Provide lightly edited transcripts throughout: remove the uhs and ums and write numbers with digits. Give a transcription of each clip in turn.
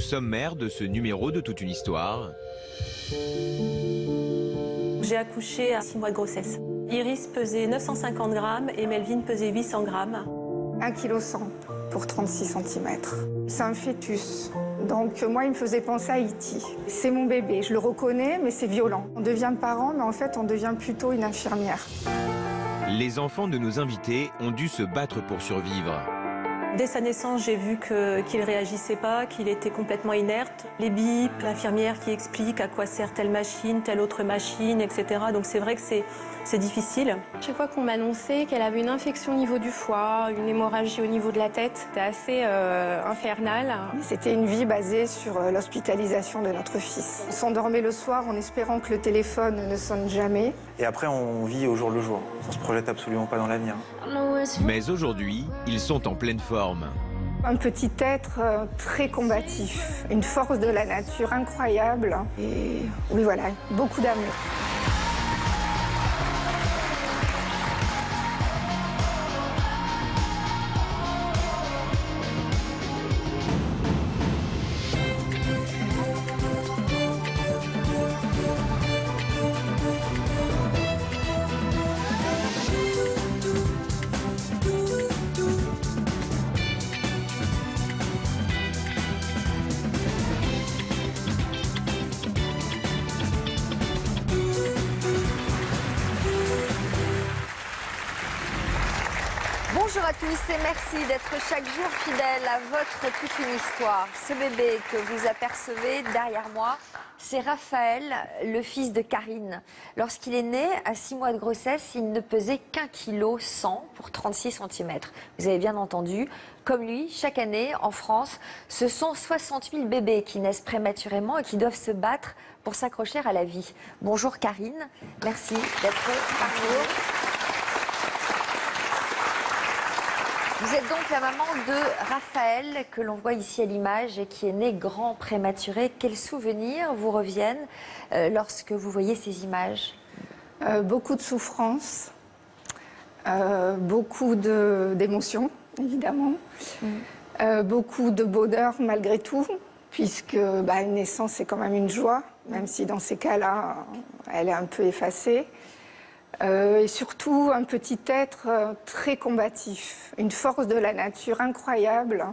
sommaire de ce numéro de Toute une histoire. J'ai accouché à 6 mois de grossesse. Iris pesait 950 grammes et Melvin pesait 800 grammes. 1,1 kg pour 36 cm. C'est un fœtus. Donc moi, il me faisait penser à E.T. C'est mon bébé, je le reconnais, mais c'est violent. On devient parent, mais en fait, on devient plutôt une infirmière. Les enfants de nos invités ont dû se battre pour survivre. Dès sa naissance, j'ai vu qu'il ne réagissait pas, qu'il était complètement inerte. Les bips, l'infirmière qui explique à quoi sert telle machine, telle autre machine, etc. Donc c'est vrai que c'est difficile. Chaque fois qu'on m'annonçait qu'elle avait une infection au niveau du foie, une hémorragie au niveau de la tête, c'était assez infernal. C'était une vie basée sur l'hospitalisation de notre fils. On s'endormait le soir en espérant que le téléphone ne sonne jamais. Et après, on vit au jour le jour. On se projette absolument pas dans l'avenir. Mais aujourd'hui, ils sont en pleine forme. Un petit être très combatif, une force de la nature incroyable. Et oui, voilà, beaucoup d'amour. Bonjour à tous et merci d'être chaque jour fidèles à votre Toute une histoire. Ce bébé que vous apercevez derrière moi, c'est Raphaël, le fils de Karine. Lorsqu'il est né, à 6 mois de grossesse, il ne pesait qu'1,1 kg pour 36 cm. Vous avez bien entendu, comme lui, chaque année, en France, ce sont 60 000 bébés qui naissent prématurément et qui doivent se battre pour s'accrocher à la vie. Bonjour Karine, merci d'être parmi nous. Vous êtes donc la maman de Raphaël, que l'on voit ici à l'image et qui est né grand prématuré. Quels souvenirs vous reviennent lorsque vous voyez ces images? Beaucoup de souffrance, beaucoup d'émotions, évidemment. Beaucoup de bonheur malgré tout, puisque une naissance, c'est quand même une joie, même si dans ces cas-là, elle est un peu effacée. Et surtout un petit être très combatif, une force de la nature incroyable.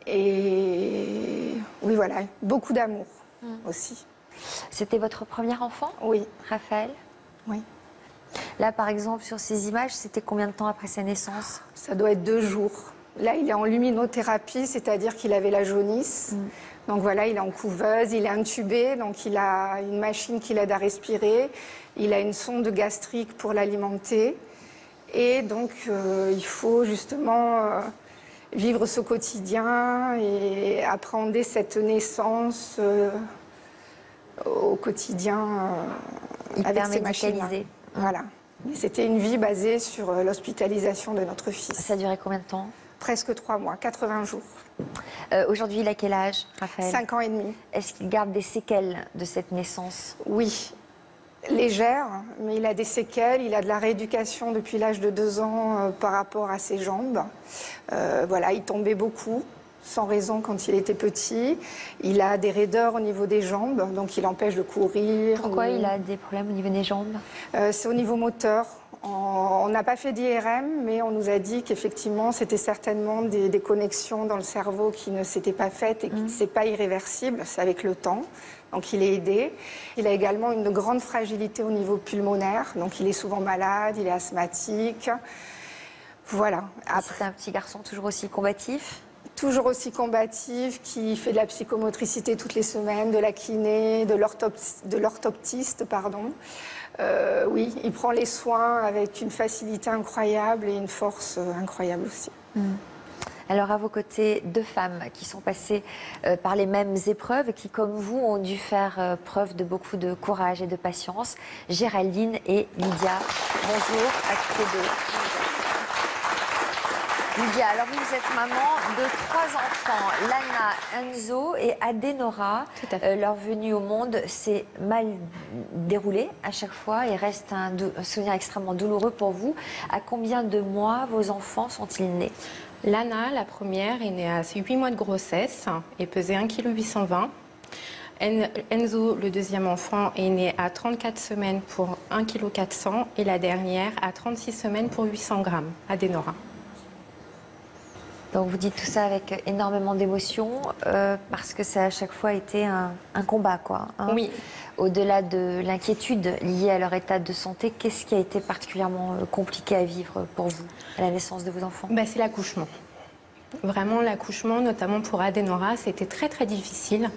Et oui, voilà, beaucoup d'amour aussi. C'était votre premier enfant? Oui. Raphaël? Oui. Là, par exemple, sur ces images, c'était combien de temps après sa naissance? Ça doit être 2 jours. Là, il est en luminothérapie, c'est-à-dire qu'il avait la jaunisse. Donc voilà, il est en couveuse, il est intubé, donc il a une machine qui l'aide à respirer. Il a une sonde gastrique pour l'alimenter. Et donc, il faut justement vivre ce quotidien et appréhender cette naissance au quotidien avec ces machines. Voilà. C'était une vie basée sur l'hospitalisation de notre fils. Ça a duré combien de temps? Presque 3 mois, 80 jours. Aujourd'hui, il a quel âge, Raphaël? 5 ans et demi. Est-ce qu'il garde des séquelles de cette naissance? Oui, légères, mais il a des séquelles. Il a de la rééducation depuis l'âge de 2 ans par rapport à ses jambes. Voilà, il tombait beaucoup, sans raison quand il était petit. Il a des raideurs au niveau des jambes, donc il empêche de courir. Pourquoi il a des problèmes au niveau des jambes? C'est au niveau moteur. On n'a pas fait d'IRM, mais on nous a dit qu'effectivement, c'était certainement des connexions dans le cerveau qui ne s'étaient pas faites et qui c'est pas irréversible, c'est avec le temps. Donc il est aidé. Il a également une grande fragilité au niveau pulmonaire, donc il est souvent malade, il est asthmatique. Voilà. C'est un petit garçon toujours aussi combatif? Toujours aussi combatif, qui fait de la psychomotricité toutes les semaines, de la kiné, de l'orthoptiste, pardon. Oui, il prend les soins avec une facilité incroyable et une force incroyable aussi. Alors, à vos côtés, 2 femmes qui sont passées par les mêmes épreuves et qui, comme vous, ont dû faire preuve de beaucoup de courage et de patience. Géraldine et Lydia. Bonjour à toutes les 2. Lydia, alors vous êtes maman de 3 enfants, Lana, Enzo et Adenora. Leur venue au monde s'est mal déroulée à chaque fois et reste un souvenir extrêmement douloureux pour vous. À combien de mois vos enfants sont-ils nés? Lana, la première, est née à 8 mois de grossesse et pesait 1,820 kg. Enzo, le deuxième enfant, est né à 34 semaines pour 1,400 kg et la dernière à 36 semaines pour 800 grammes, Adenora. Donc vous dites tout ça avec énormément d'émotion parce que ça a à chaque fois été un combat, quoi. Hein. Oui. Au-delà de l'inquiétude liée à leur état de santé, qu'est-ce qui a été particulièrement compliqué à vivre pour vous à la naissance de vos enfants? C'est l'accouchement. Vraiment, l'accouchement, notamment pour Adenora, c'était très très difficile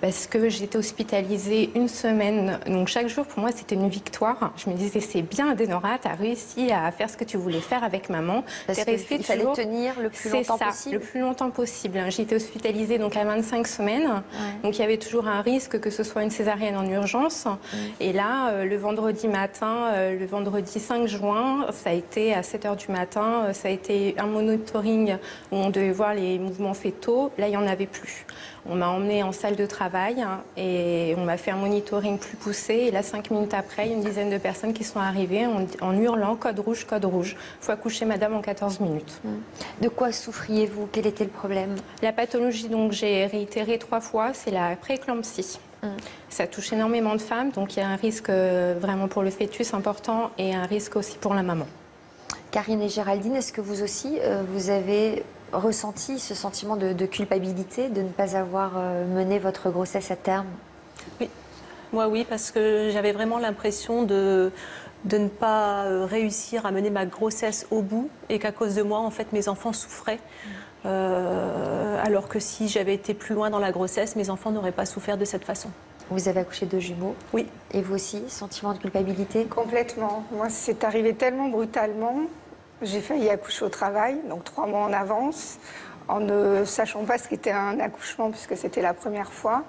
parce que j'étais hospitalisée une semaine. Donc chaque jour, pour moi, c'était une victoire. Je me disais, c'est bien Adenora, tu as réussi à faire ce que tu voulais faire avec maman. Parce qu'il fallait tenir le plus longtemps possible. Le plus longtemps possible. J'étais hospitalisée donc à 25 semaines. Ouais. Donc il y avait toujours un risque que ce soit une césarienne en urgence. Et là, le vendredi matin, le vendredi 5 juin, ça a été à 7 h du matin, ça a été un monitoring où on devait voir les mouvements fœtaux. Là, il n'y en avait plus. On m'a emmenée en salle de travail et on m'a fait un monitoring plus poussé. Et là, 5 minutes après, il y a une dizaine de personnes qui sont arrivées en hurlant « code rouge, code rouge ». Il faut accoucher madame en 14 minutes. De quoi souffriez-vous? Quel était le problème? La pathologie, donc j'ai réitéré 3 fois, c'est la prééclampsie. Ça touche énormément de femmes, donc il y a un risque vraiment pour le fœtus important et un risque aussi pour la maman. Karine et Géraldine, est-ce que vous aussi, vous avez ressenti ce sentiment de culpabilité de ne pas avoir mené votre grossesse à terme? Oui, moi oui, parce que j'avais vraiment l'impression de ne pas réussir à mener ma grossesse au bout et qu'à cause de moi, en fait, mes enfants souffraient. Alors que si j'avais été plus loin dans la grossesse, mes enfants n'auraient pas souffert de cette façon. Vous avez accouché de jumeaux? Oui. Et vous aussi, sentiment de culpabilité? Complètement. Moi, c'est arrivé tellement brutalement. J'ai failli accoucher au travail, donc 3 mois en avance, en ne sachant pas ce qu'était un accouchement, puisque c'était la première fois.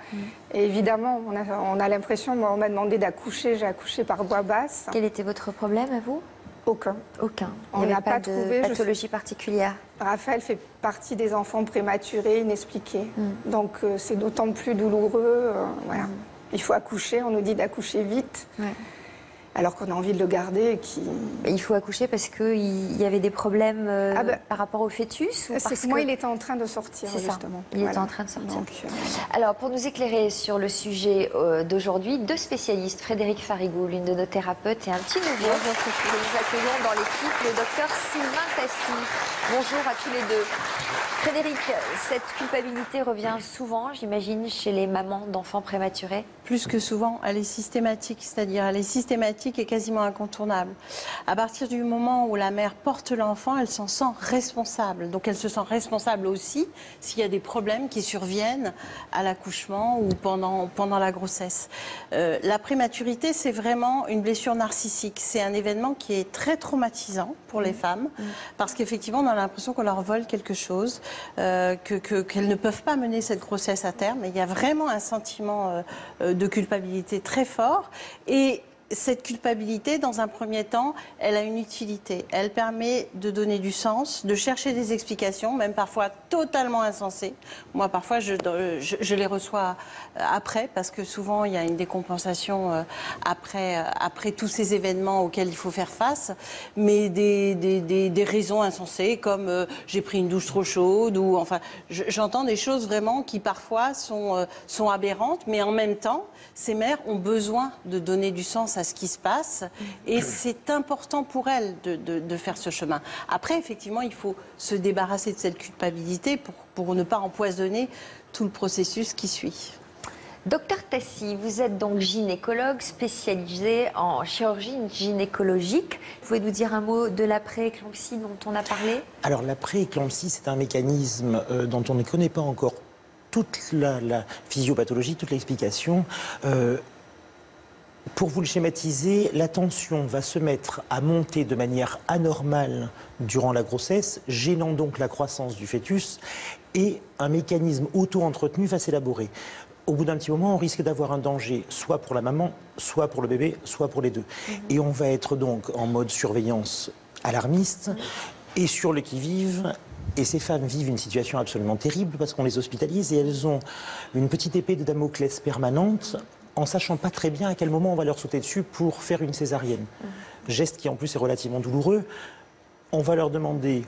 Et évidemment, on a l'impression, moi, on m'a demandé d'accoucher, j'ai accouché par voie basse. Quel était votre problème à vous? Aucun. Aucun. On n'a pas trouvé de pathologie particulière. Raphaël fait partie des enfants prématurés, inexpliqués. Donc c'est d'autant plus douloureux. Voilà. Il faut accoucher, on nous dit d'accoucher vite. Ouais. Alors qu'on a envie de le garder. Il faut accoucher parce qu'il y avait des problèmes par rapport au fœtus? C'est que moi, il était en train de sortir, justement. Il était en train de sortir. Alors, pour nous écairer sur le sujet d'aujourd'hui, 2 spécialistes, Frédéric Farigou, l'une de nos thérapeutes, et un petit nouveau que nous accueillons dans l'équipe, le docteur Sylvain Tassi. Bonjour à tous les deux. Frédéric, cette culpabilité revient souvent, j'imagine, chez les mamans d'enfants prématurés? Plus que souvent, elle est systématique, c'est-à-dire elle est systématique et quasiment incontournable. À partir du moment où la mère porte l'enfant, elle s'en sent responsable. Donc elle se sent responsable aussi s'il y a des problèmes qui surviennent à l'accouchement ou pendant la grossesse. La prématurité, c'est vraiment une blessure narcissique. C'est un événement qui est très traumatisant pour les femmes parce qu'effectivement, on a l'impression qu'on leur vole quelque chose, qu'elles ne peuvent pas mener cette grossesse à terme. Et il y a vraiment un sentiment de culpabilité très fort. Et cette culpabilité, dans un premier temps, elle a une utilité. Elle permet de donner du sens, de chercher des explications, même parfois totalement insensées. Moi, parfois, je les reçois après, parce que souvent, il y a une décompensation après tous ces événements auxquels il faut faire face. Mais des raisons insensées, comme j'ai pris une douche trop chaude, ou enfin, j'entends des choses vraiment qui parfois sont aberrantes, mais en même temps, ces mères ont besoin de donner du sens à ce qui se passe et c'est important pour elles de faire ce chemin. Après, effectivement, il faut se débarrasser de cette culpabilité pour ne pas empoisonner tout le processus qui suit. Docteur Tassi, vous êtes donc gynécologue spécialisé en chirurgie gynécologique. Vous pouvez nous dire un mot de la prééclampsie dont on a parlé? Alors la prééclampsie, c'est un mécanisme dont on ne connaît pas encore toute la physiopathologie, toute l'explication. Pour vous le schématiser, la tension va se mettre à monter de manière anormale durant la grossesse, gênant donc la croissance du fœtus, et un mécanisme auto-entretenu va s'élaborer. Au bout d'un petit moment, on risque d'avoir un danger, soit pour la maman, soit pour le bébé, soit pour les deux. Et on va être donc en mode surveillance alarmiste et sur le qui-vive. Et ces femmes vivent une situation absolument terrible parce qu'on les hospitalise et elles ont une petite épée de Damoclès permanente en sachant pas très bien à quel moment on va leur sauter dessus pour faire une césarienne. Geste qui en plus est relativement douloureux. On va leur demander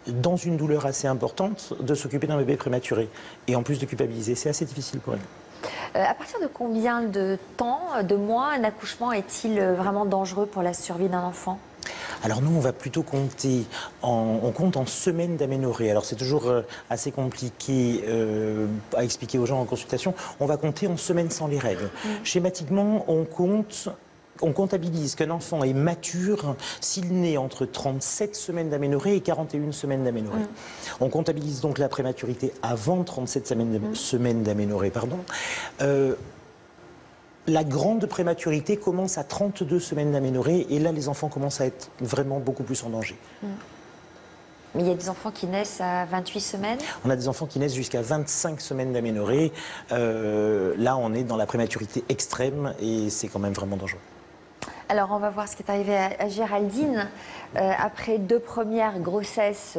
dans une douleur assez importante, de s'occuper d'un bébé prématuré. Et en plus de culpabiliser, c'est assez difficile pour elle. À partir de combien de temps, de mois, un accouchement est-il vraiment dangereux pour la survie d'un enfant ? Alors nous, on va plutôt compter, on compte en semaines d'aménorrhée. Alors c'est toujours assez compliqué à expliquer aux gens en consultation. On va compter en semaines sans les règles. Schématiquement, on comptabilise qu'un enfant est mature s'il naît entre 37 semaines d'aménorrhée et 41 semaines d'aménorrhée. On comptabilise donc la prématurité avant 37 semaines d'aménorrhée. La grande prématurité commence à 32 semaines d'aménorrhée et là, les enfants commencent à être vraiment beaucoup plus en danger. Mais il y a des enfants qui naissent à 28 semaines ? On a des enfants qui naissent jusqu'à 25 semaines d'aménorrhée. Là, on est dans la prématurité extrême et c'est quand même vraiment dangereux. Alors, on va voir ce qui est arrivé à Géraldine. Après 2 premières grossesses,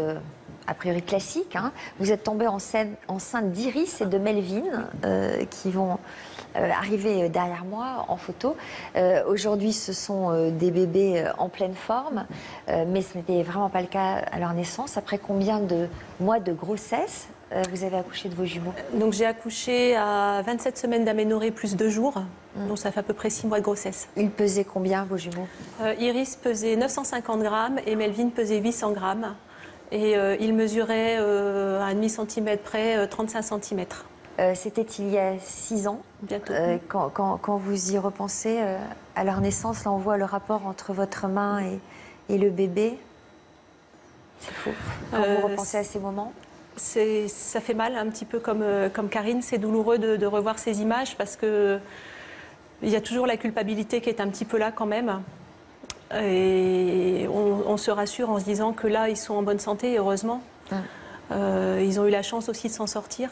a priori classiques, hein, vous êtes tombée enceinte d'Iris et de Melvin, qui vont arriver derrière moi en photo. Aujourd'hui, ce sont des bébés en pleine forme, mais ce n'était vraiment pas le cas à leur naissance. Après combien de mois de grossesse vous avez accouché de vos jumeaux ? Donc j'ai accouché à 27 semaines d'aménorrhée plus 2 jours. Donc ça fait à peu près 6 mois de grossesse. Ils pesaient combien, vos jumeaux ? Iris pesait 950 grammes et Melvin pesait 800 grammes. Et il mesurait à un demi-centimètre près 35 cm. C'était il y a 6 ans. Bientôt. Quand vous y repensez à leur naissance, là on voit le rapport entre votre main et le bébé. C'est fou. Quand vous repensez à ces moments. Ça fait mal, un petit peu comme Karine. C'est douloureux de revoir ces images parce qu'il y a toujours la culpabilité qui est un petit peu là quand même. Et on se rassure en se disant que là, ils sont en bonne santé, heureusement. Ils ont eu la chance aussi de s'en sortir.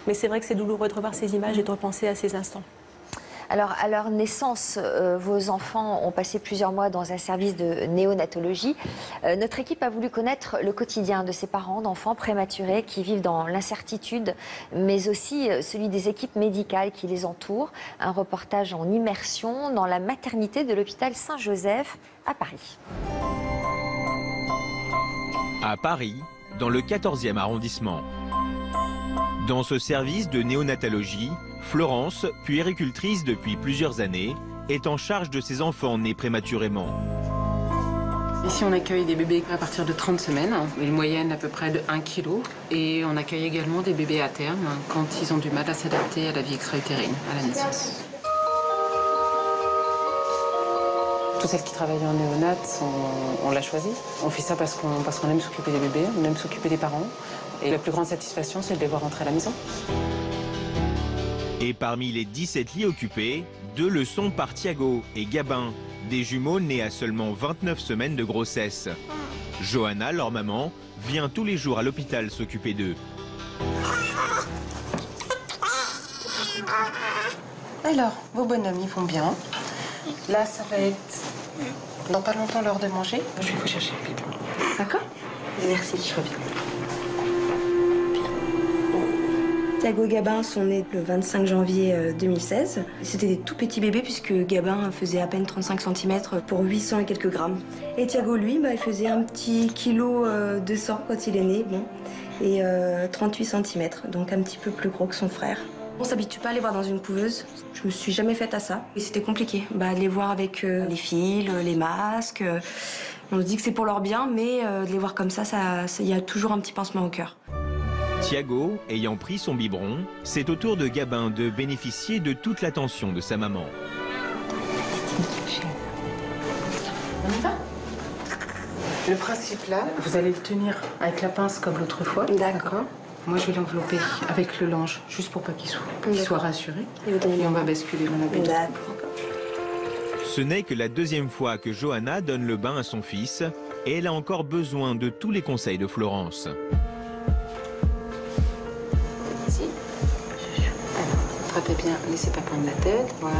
Mais c'est vrai que c'est douloureux de revoir ces images et de repenser à ces instants. Alors, à leur naissance, vos enfants ont passé plusieurs mois dans un service de néonatologie. Notre équipe a voulu connaître le quotidien de ces parents d'enfants prématurés qui vivent dans l'incertitude, mais aussi celui des équipes médicales qui les entourent. Un reportage en immersion dans la maternité de l'hôpital Saint-Joseph à Paris. À Paris, dans le 14e arrondissement. Dans ce service de néonatologie, Florence, puéricultrice depuis plusieurs années, est en charge de ses enfants nés prématurément. Ici, on accueille des bébés à partir de 30 semaines, une moyenne à peu près de 1 kg. Et on accueille également des bébés à terme quand ils ont du mal à s'adapter à la vie extra-utérine, à la naissance. Toutes celles qui travaillent en néonat, on l'a choisi. On fait ça parce qu'on aime s'occuper des bébés, on aime s'occuper des parents. Et la plus grande satisfaction, c'est de les voir rentrer à la maison. Et parmi les 17 lits occupés, 2 le sont par Thiago et Gabin, des jumeaux nés à seulement 29 semaines de grossesse. Johanna, leur maman, vient tous les jours à l'hôpital s'occuper d'eux. Alors, vos bonhommes, ils vont bien. Là, ça va être dans pas longtemps l'heure de manger. Je vais vous chercher le biberon. D'accord ? Merci, je reviens. Thiago et Gabin sont nés le 25 janvier 2016. C'était des tout petits bébés puisque Gabin faisait à peine 35 cm pour 800 et quelques grammes. Et Thiago, lui, il faisait un petit kilo 200 quand il est né, bon, et 38 cm, donc un petit peu plus gros que son frère. On s'habitue pas à les voir dans une couveuse. Je me suis jamais faite à ça. Et c'était compliqué de les voir avec les fils, les masques. On se dit que c'est pour leur bien, mais de les voir comme ça, il y a toujours un petit pincement au cœur. Thiago, ayant pris son biberon, c'est au tour de Gabin de bénéficier de toute l'attention de sa maman. On y va ? Le principe là, vous allez le tenir avec la pince comme l'autre fois. D'accord. Moi je vais l'envelopper avec le linge, juste pour pas qu'il soit rassuré. Et on va basculer dans la baignoire. D'accord. Ce n'est que la 2e fois que Johanna donne le bain à son fils et elle a encore besoin de tous les conseils de Florence. Attrapez bien, laissez pas prendre la tête, voilà.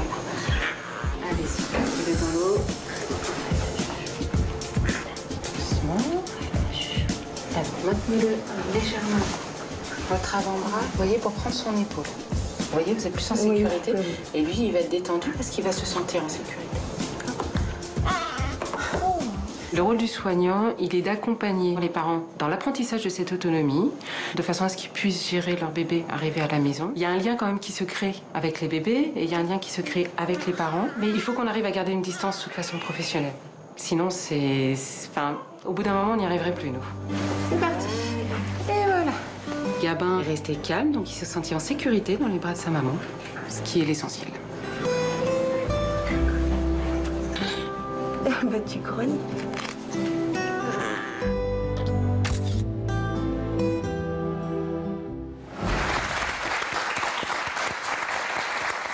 Allez-y, mettez dans l'eau. Doucement. Alors, maintenez-le légèrement. Votre avant-bras, vous voyez, pour prendre son épaule. Vous voyez, vous êtes plus en sécurité. Oui. Et lui, il va être détendu parce qu'il va se sentir en sécurité. Le rôle du soignant, il est d'accompagner les parents dans l'apprentissage de cette autonomie, de façon à ce qu'ils puissent gérer leur bébé arrivé à la maison. Il y a un lien quand même qui se crée avec les bébés et il y a un lien qui se crée avec les parents. Mais il faut qu'on arrive à garder une distance de façon professionnelle. Sinon, au bout d'un moment, on n'y arriverait plus, nous. C'est parti. Et voilà. Gabin est resté calme, donc il se sentit en sécurité dans les bras de sa maman, ce qui est l'essentiel. Bah, tu grognes.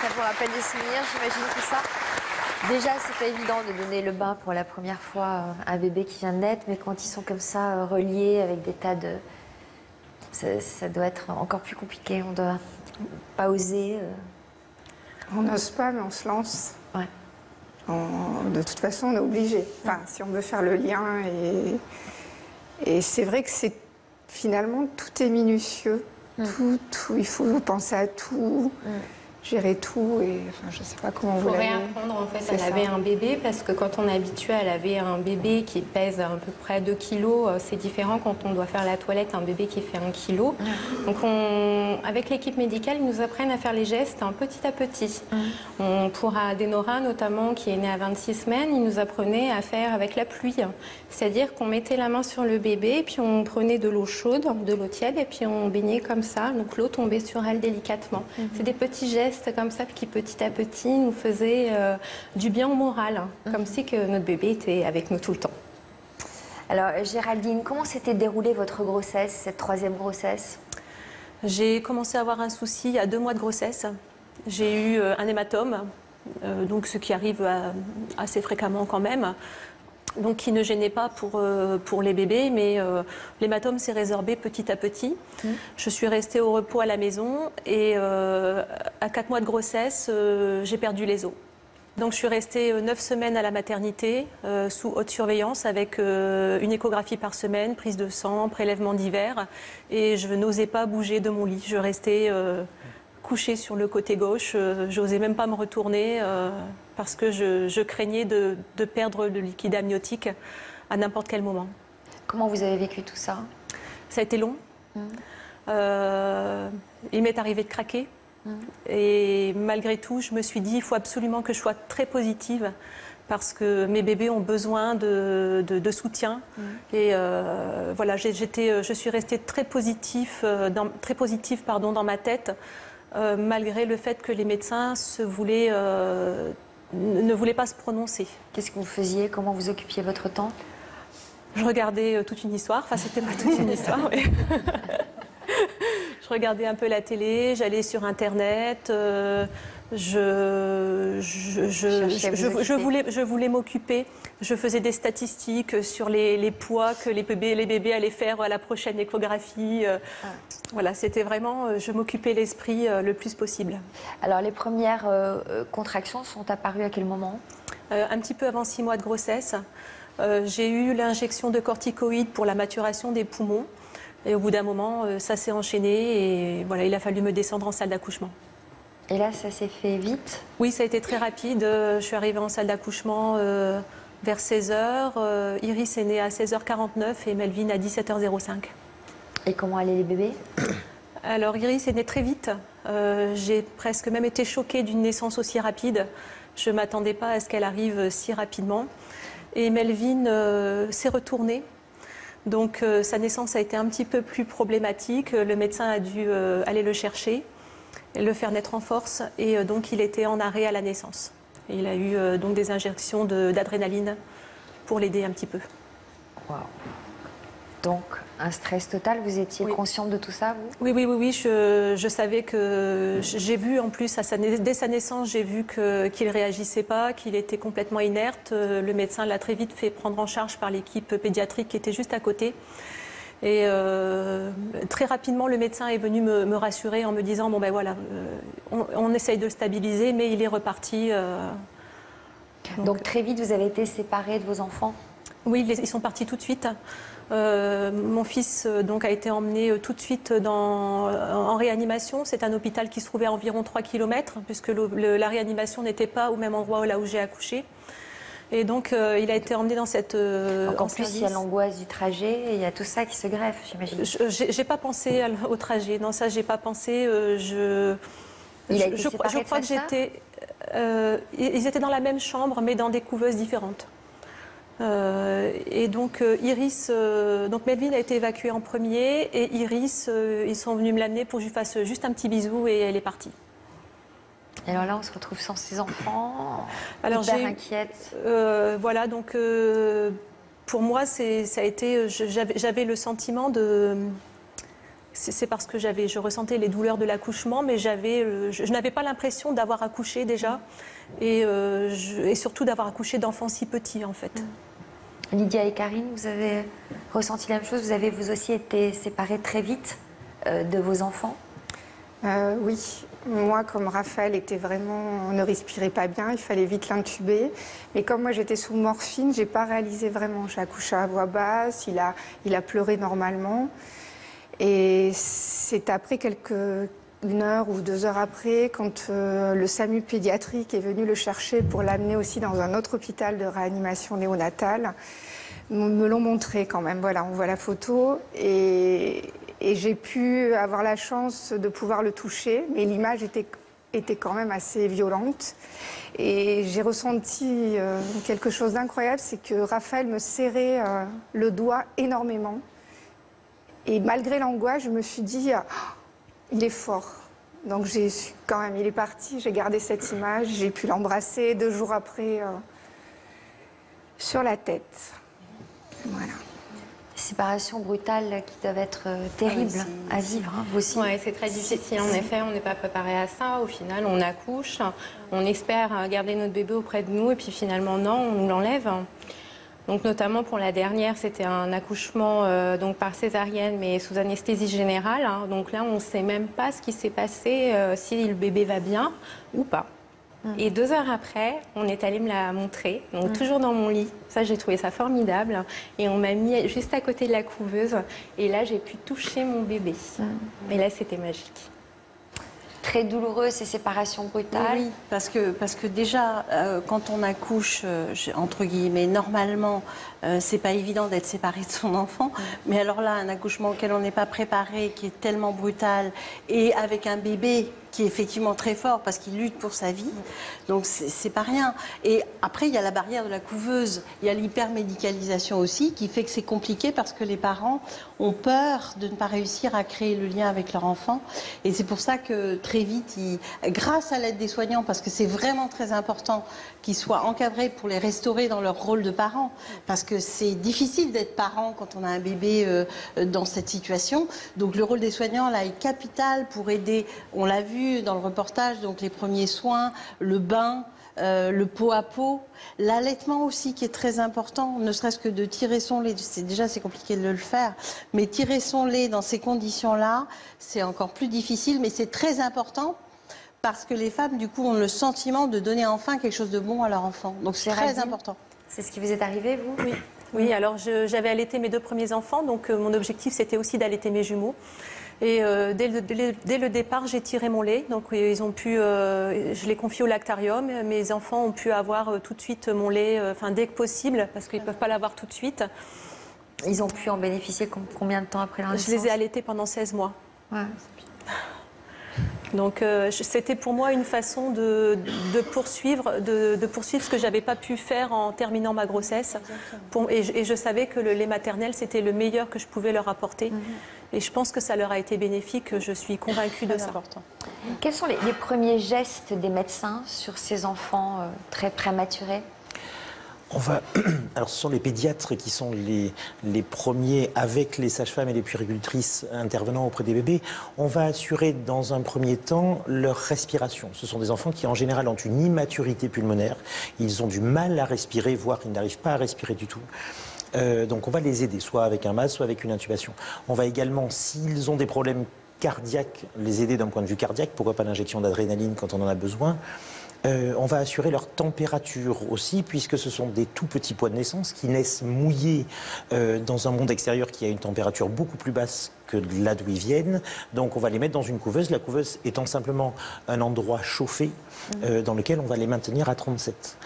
Ça vous rappelle des souvenirs, j'imagine, tout ça. Déjà, c'est pas évident de donner le bain pour la première fois à un bébé qui vient de naître, mais quand ils sont comme ça, reliés avec des tas de... Ça doit être encore plus compliqué, on doit pas oser. On n'ose pas, mais on se lance. Ouais. De toute façon, on est obligé. Enfin, si on veut faire le lien. Et c'est vrai que finalement, tout est minutieux. Tout, il faut penser à tout. Gérer tout et enfin, je ne sais pas comment vous l'avez. Il faut réapprendre en fait à laver un bébé parce que quand on est habitué à laver un bébé qui pèse à peu près 2 kilos, c'est différent quand on doit faire la toilette un bébé qui fait 1 kilo. Donc avec l'équipe médicale, ils nous apprennent à faire les gestes petit à petit. Pour Adenora notamment, qui est née à 26 semaines, ils nous apprenaient à faire avec la pluie. C'est-à-dire qu'on mettait la main sur le bébé, puis on prenait de l'eau chaude, de l'eau tiède, et puis on baignait comme ça. Donc l'eau tombait sur elle délicatement. C'est des petits gestes comme ça qui petit à petit nous faisaient du bien au moral, comme si que notre bébé était avec nous tout le temps. Alors Géraldine, comment s'était déroulée votre grossesse, cette 3e grossesse? J'ai commencé à avoir un souci à 2 mois de grossesse. J'ai eu un hématome, donc ce qui arrive assez fréquemment quand même. Donc qui ne gênait pas pour les bébés, mais l'hématome s'est résorbé petit à petit. Je suis restée au repos à la maison et à 4 mois de grossesse, j'ai perdu les os. Donc je suis restée 9 semaines à la maternité, sous haute surveillance, avec une échographie par semaine, prise de sang, prélèvement divers. Et je n'osais pas bouger de mon lit. Je restais couchée sur le côté gauche. Je n'osais même pas me retourner. Parce que je craignais de perdre le liquide amniotique à n'importe quel moment. Comment vous avez vécu tout ça? Ça a été long. Il m'est arrivé de craquer. Et malgré tout, je me suis dit, il faut absolument que je sois très positive parce que mes bébés ont besoin de soutien. Et voilà, je suis restée très positive dans ma tête, malgré le fait que les médecins ne voulait pas se prononcer. Qu'est-ce que vous faisiez? Comment vous occupiez votre temps? Je regardais toute une histoire. Enfin, c'était pas toute une histoire, mais... Je regardais un peu la télé, j'allais sur Internet, je voulais m'occuper. Je faisais des statistiques sur les poids que les bébés allaient faire à la prochaine échographie. Voilà, c'était vraiment, je m'occupais l'esprit le plus possible. Alors, les premières contractions sont apparues à quel moment? Un petit peu avant 6 mois de grossesse. J'ai eu l'injection de corticoïdes pour la maturation des poumons. Et au bout d'un moment, ça s'est enchaîné et voilà, il a fallu me descendre en salle d'accouchement. Et là, ça s'est fait vite? Oui, ça a été très rapide. Je suis arrivée en salle d'accouchement vers 16h. Iris est née à 16h49 et Melvin à 17h05. Et comment allaient les bébés? Alors, Iris est née très vite. J'ai presque même été choquée d'une naissance aussi rapide. Je ne m'attendais pas à ce qu'elle arrive si rapidement. Et Melvin s'est retourné. Donc sa naissance a été un petit peu plus problématique. Le médecin a dû aller le chercher, le faire naître en force. Et donc il était en arrêt à la naissance. Et il a eu donc des injections d'adrénaline pour l'aider un petit peu. Waouh. Donc un stress total. Vous étiez consciente de tout ça, vous? Oui. Je savais que... J'ai vu en plus, dès sa naissance, j'ai vu qu'il ne réagissait pas, qu'il était complètement inerte. Le médecin l'a très vite fait prendre en charge par l'équipe pédiatrique qui était juste à côté. Et très rapidement, le médecin est venu me rassurer en me disant, bon ben voilà, on essaye de le stabiliser, mais il est reparti. Donc très vite, vous avez été séparée de vos enfants? Oui, ils sont partis tout de suite. Mon fils donc, a été emmené tout de suite en réanimation. C'est un hôpital qui se trouvait à environ 3 km, puisque la réanimation n'était pas au même endroit là où j'ai accouché. Et donc, il a été emmené dans cette... Donc, en plus, il y a l'angoisse du trajet et il y a tout ça qui se greffe, j'imagine. J'ai pas pensé au trajet. Non, ça, j'ai pas pensé. Il a été séparé je crois que j'étais... ils étaient dans la même chambre, mais dans des couveuses différentes. Et donc, Iris... donc, Melvin a été évacuée en premier. Et Iris, ils sont venus me l'amener pour que je lui fasse juste un petit bisou et elle est partie. Et alors là, on se retrouve sans ses enfants, alors, hyper inquiète. Voilà, donc pour moi, ça a été... J'avais le sentiment de... C'est parce que je ressentais les douleurs de l'accouchement, mais je n'avais pas l'impression d'avoir accouché déjà, et surtout d'avoir accouché d'enfants si petits, en fait. Lydia et Karine, vous avez ressenti la même chose? Vous avez vous aussi été séparées très vite de vos enfants? Oui. Moi, comme Raphaël était vraiment, ne respirait pas bien, il fallait vite l'intuber. Mais comme moi j'étais sous morphine, j'ai pas réalisé vraiment. J'ai accouché à voix basse, il a pleuré normalement. Et c'est après une heure ou 2 heures après, quand le SAMU pédiatrique est venu le chercher pour l'amener aussi dans un autre hôpital de réanimation néonatale, me l'ont montré quand même. Voilà, on voit la photo et j'ai pu avoir la chance de pouvoir le toucher, mais l'image était quand même assez violente. Et j'ai ressenti quelque chose d'incroyable, c'est que Raphaël me serrait le doigt énormément. Et malgré l'angoisse, je me suis dit, il est fort. Donc j'ai su quand même, il est parti, j'ai gardé cette image, j'ai pu l'embrasser 2 jours après sur la tête. Voilà. Séparations brutales qui doivent être terribles à vivre, hein, vous aussi. Oui, c'est très difficile. En effet, on n'est pas préparé à ça. Au final, on accouche, on espère garder notre bébé auprès de nous et puis finalement, non, on nous l'enlève. Donc, notamment pour la dernière, c'était un accouchement donc par césarienne, mais sous anesthésie générale. Hein. Donc là, on ne sait même pas ce qui s'est passé, si le bébé va bien ou pas. Et 2 heures après, on est allé me la montrer, donc toujours dans mon lit. Ça, j'ai trouvé ça formidable. Et on m'a mis juste à côté de la couveuse. Et là, j'ai pu toucher mon bébé. Et là, c'était magique. Très douloureux, ces séparations brutales. Oui, parce que déjà, quand on accouche, entre guillemets, normalement, c'est pas évident d'être séparé de son enfant. Mais alors là, un accouchement auquel on n'est pas préparé, qui est tellement brutal, et avec un bébé qui est effectivement très fort parce qu'il lutte pour sa vie. Donc c'est pas rien. Et après, il y a la barrière de la couveuse. Il y a l'hypermédicalisation aussi qui fait que c'est compliqué parce que les parents ont peur de ne pas réussir à créer le lien avec leur enfant. Et c'est pour ça que très vite, grâce à l'aide des soignants, parce que c'est vraiment très important qu'ils soient encadrés pour les restaurer dans leur rôle de parents. Parce que c'est difficile d'être parent quand on a un bébé dans cette situation. Donc le rôle des soignants là est capital pour aider, on l'a vu dans le reportage, donc les premiers soins, le bain, le pot à pot, l'allaitement aussi qui est très important, ne serait-ce que de tirer son lait, c'est compliqué de le faire, mais tirer son lait dans ces conditions-là, c'est encore plus difficile, mais c'est très important parce que les femmes, du coup, ont le sentiment de donner enfin quelque chose de bon à leur enfant. Donc c'est très important. C'est ce qui vous est arrivé, vous? Oui. Oui, alors j'avais allaité mes 2 premiers enfants, donc mon objectif c'était aussi d'allaiter mes jumeaux. Et dès le départ, j'ai tiré mon lait. Donc ils ont pu, je l'ai confié au lactarium. Mes enfants ont pu avoir tout de suite mon lait, dès que possible, parce qu'ils ne peuvent pas l'avoir tout de suite. Ils ont pu en bénéficier combien de temps après leur naissance? Je les ai allaités pendant 16 mois. Ouais. Donc c'était pour moi une façon de poursuivre ce que je n'avais pas pu faire en terminant ma grossesse. Et je savais que le lait maternel, c'était le meilleur que je pouvais leur apporter. Et je pense que ça leur a été bénéfique, je suis convaincue de ça. Important. Quels sont les premiers gestes des médecins sur ces enfants très prématurés? Alors, ce sont les pédiatres qui sont les premiers, avec les sages-femmes et les puéricultrices intervenant auprès des bébés. On va assurer dans un premier temps leur respiration. Ce sont des enfants qui, en général, ont une immaturité pulmonaire. Ils ont du mal à respirer, voire ils n'arrivent pas à respirer du tout. Donc, on va les aider, soit avec un masque, soit avec une intubation. On va également, s'ils ont des problèmes cardiaques, les aider d'un point de vue cardiaque. Pourquoi pas l'injection d'adrénaline quand on en a besoin. On va assurer leur température aussi, puisque ce sont des tout petits pois de naissance qui naissent mouillés dans un monde extérieur qui a une température beaucoup plus basse que là d'où ils viennent. Donc on va les mettre dans une couveuse, la couveuse étant simplement un endroit chauffé dans lequel on va les maintenir à 37.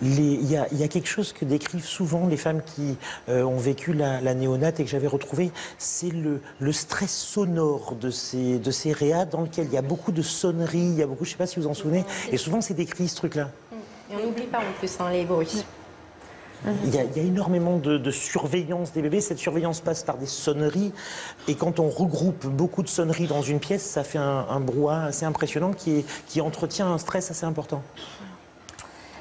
Il y a quelque chose que décrivent souvent les femmes qui ont vécu la néonate et que j'avais retrouvé, c'est le stress sonore de ces réas dans lequel il y a beaucoup de sonneries, il y a beaucoup, je ne sais pas si vous en souvenez, et souvent c'est décrit ce truc-là. Et on n'oublie pas en plus les bruits. Il y a énormément de surveillance des bébés. Cette surveillance passe par des sonneries. Et quand on regroupe beaucoup de sonneries dans une pièce, ça fait un brouhaha assez impressionnant qui entretient un stress assez important.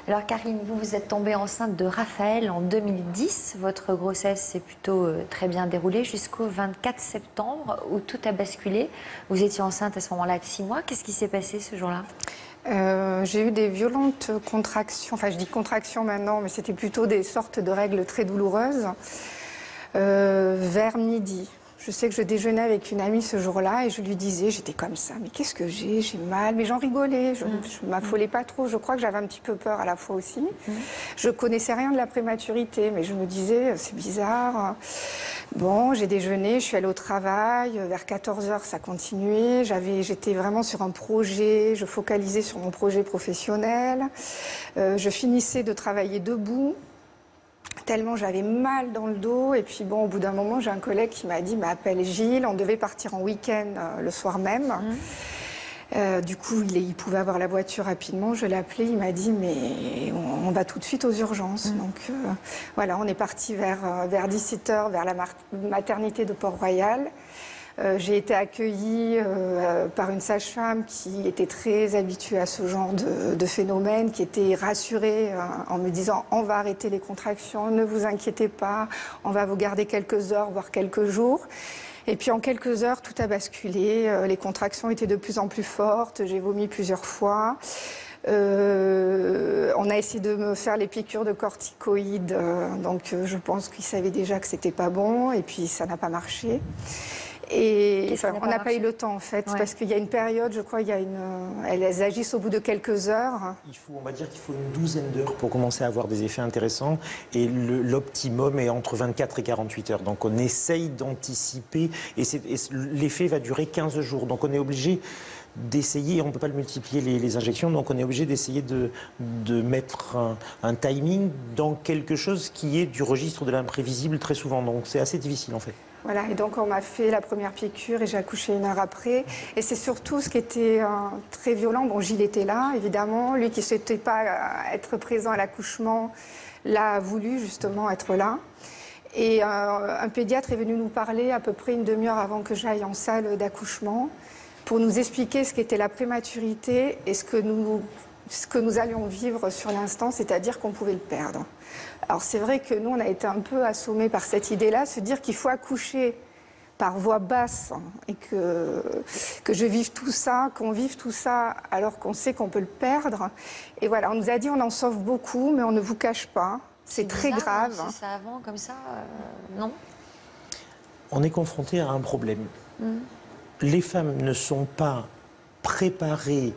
Alors Karine, vous êtes tombée enceinte de Raphaël en 2010. Votre grossesse s'est plutôt très bien déroulée jusqu'au 24 septembre où tout a basculé. Vous étiez enceinte à ce moment-là de 6 mois. Qu'est-ce qui s'est passé ce jour-là ? J'ai eu des violentes contractions, enfin je dis contractions maintenant, mais c'était plutôt des sortes de règles très douloureuses, vers midi. Je sais que je déjeunais avec une amie ce jour-là et je lui disais, j'étais comme ça, mais qu'est-ce que j'ai mal, mais j'en rigolais, je ne m'affolais pas trop, je crois que j'avais un petit peu peur à la fois aussi. Je connaissais rien de la prématurité, mais je me disais, c'est bizarre. Bon, j'ai déjeuné, je suis allée au travail, vers 14h ça continuait, j'étais vraiment sur un projet, je focalisais sur mon projet professionnel, je finissais de travailler debout, tellement j'avais mal dans le dos, et puis bon, au bout d'un moment, j'ai un collègue qui m'a dit, appelle Gilles, on devait partir en week-end le soir même. Du coup, il pouvait avoir la voiture rapidement. Je l'ai appelé, il m'a dit mais on va tout de suite aux urgences. Donc voilà, on est parti vers 17h vers la maternité de Port-Royal. J'ai été accueillie par une sage-femme qui était très habituée à ce genre de phénomène, qui était rassurée en me disant on va arrêter les contractions, ne vous inquiétez pas, on va vous garder quelques heures, voire quelques jours. Et puis en quelques heures, tout a basculé. Les contractions étaient de plus en plus fortes. J'ai vomi plusieurs fois. On a essayé de me faire les piqûres de corticoïdes. Donc je pense qu'ils savaient déjà que c'était pas bon. Et puis ça n'a pas marché. Et on n'a pas eu le temps en fait, parce qu'il y a une période, je crois, elles agissent au bout de quelques heures. On va dire qu'il faut une douzaine d'heures pour commencer à avoir des effets intéressants, et l'optimum est entre 24 et 48 heures. Donc on essaye d'anticiper, et l'effet va durer 15 jours. Donc on est obligé d'essayer, on ne peut pas le multiplier les injections, donc on est obligé d'essayer de mettre un timing dans quelque chose qui est du registre de l'imprévisible très souvent. Donc c'est assez difficile en fait. Voilà, et donc on m'a fait la première piqûre et j'ai accouché 1 heure après. Et c'est surtout ce qui était très violent. Bon, Gilles était là, évidemment. Lui qui ne souhaitait pas être présent à l'accouchement, l'a voulu justement être là. Et un pédiatre est venu nous parler à peu près une demi-heure avant que j'aille en salle d'accouchement pour nous expliquer ce qu'était la prématurité et ce que nous allions vivre sur l'instant, c'est-à-dire qu'on pouvait le perdre. Alors c'est vrai que nous, on a été un peu assommés par cette idée-là, se dire qu'il faut accoucher par voix basse et que je vive tout ça, qu'on vive tout ça alors qu'on sait qu'on peut le perdre. Et voilà, on nous a dit on en sauve beaucoup, mais on ne vous cache pas. C'est très grave. C'est ça avant, comme ça, non ? On est confronté à un problème. Les femmes ne sont pas préparées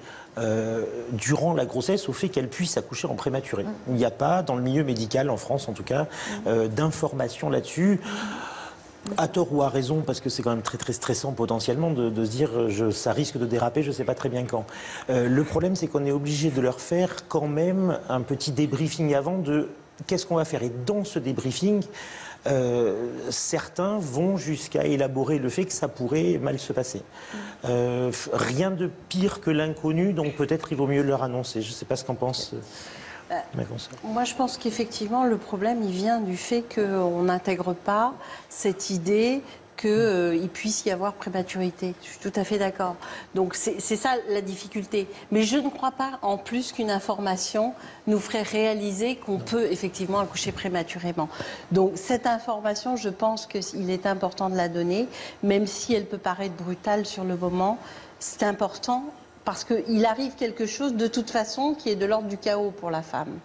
durant la grossesse au fait qu'elles puissent accoucher en prématuré. Il n'y a pas, dans le milieu médical, en France en tout cas, d'informations là-dessus. À tort ou à raison, parce que c'est quand même très très stressant potentiellement de se dire ça risque de déraper, je ne sais pas très bien quand. Le problème, c'est qu'on est obligé de leur faire quand même un petit débriefing avant de qu'est-ce qu'on va faire. Et dans ce débriefing, certains vont jusqu'à élaborer le fait que ça pourrait mal se passer. Rien de pire que l'inconnu, donc peut-être il vaut mieux leur annoncer. Je ne sais pas ce qu'en pense ma consoeur. Moi, je pense qu'effectivement, le problème, il vient du fait qu'on n'intègre pas cette idée qu'il puisse y avoir prématurité. Je suis tout à fait d'accord. Donc c'est ça la difficulté. Mais je ne crois pas en plus qu'une information nous ferait réaliser qu'on peut effectivement accoucher prématurément. Donc cette information, je pense qu'il est important de la donner, même si elle peut paraître brutale sur le moment. C'est important parce qu'il arrive quelque chose de toute façon qui est de l'ordre du chaos pour la femme.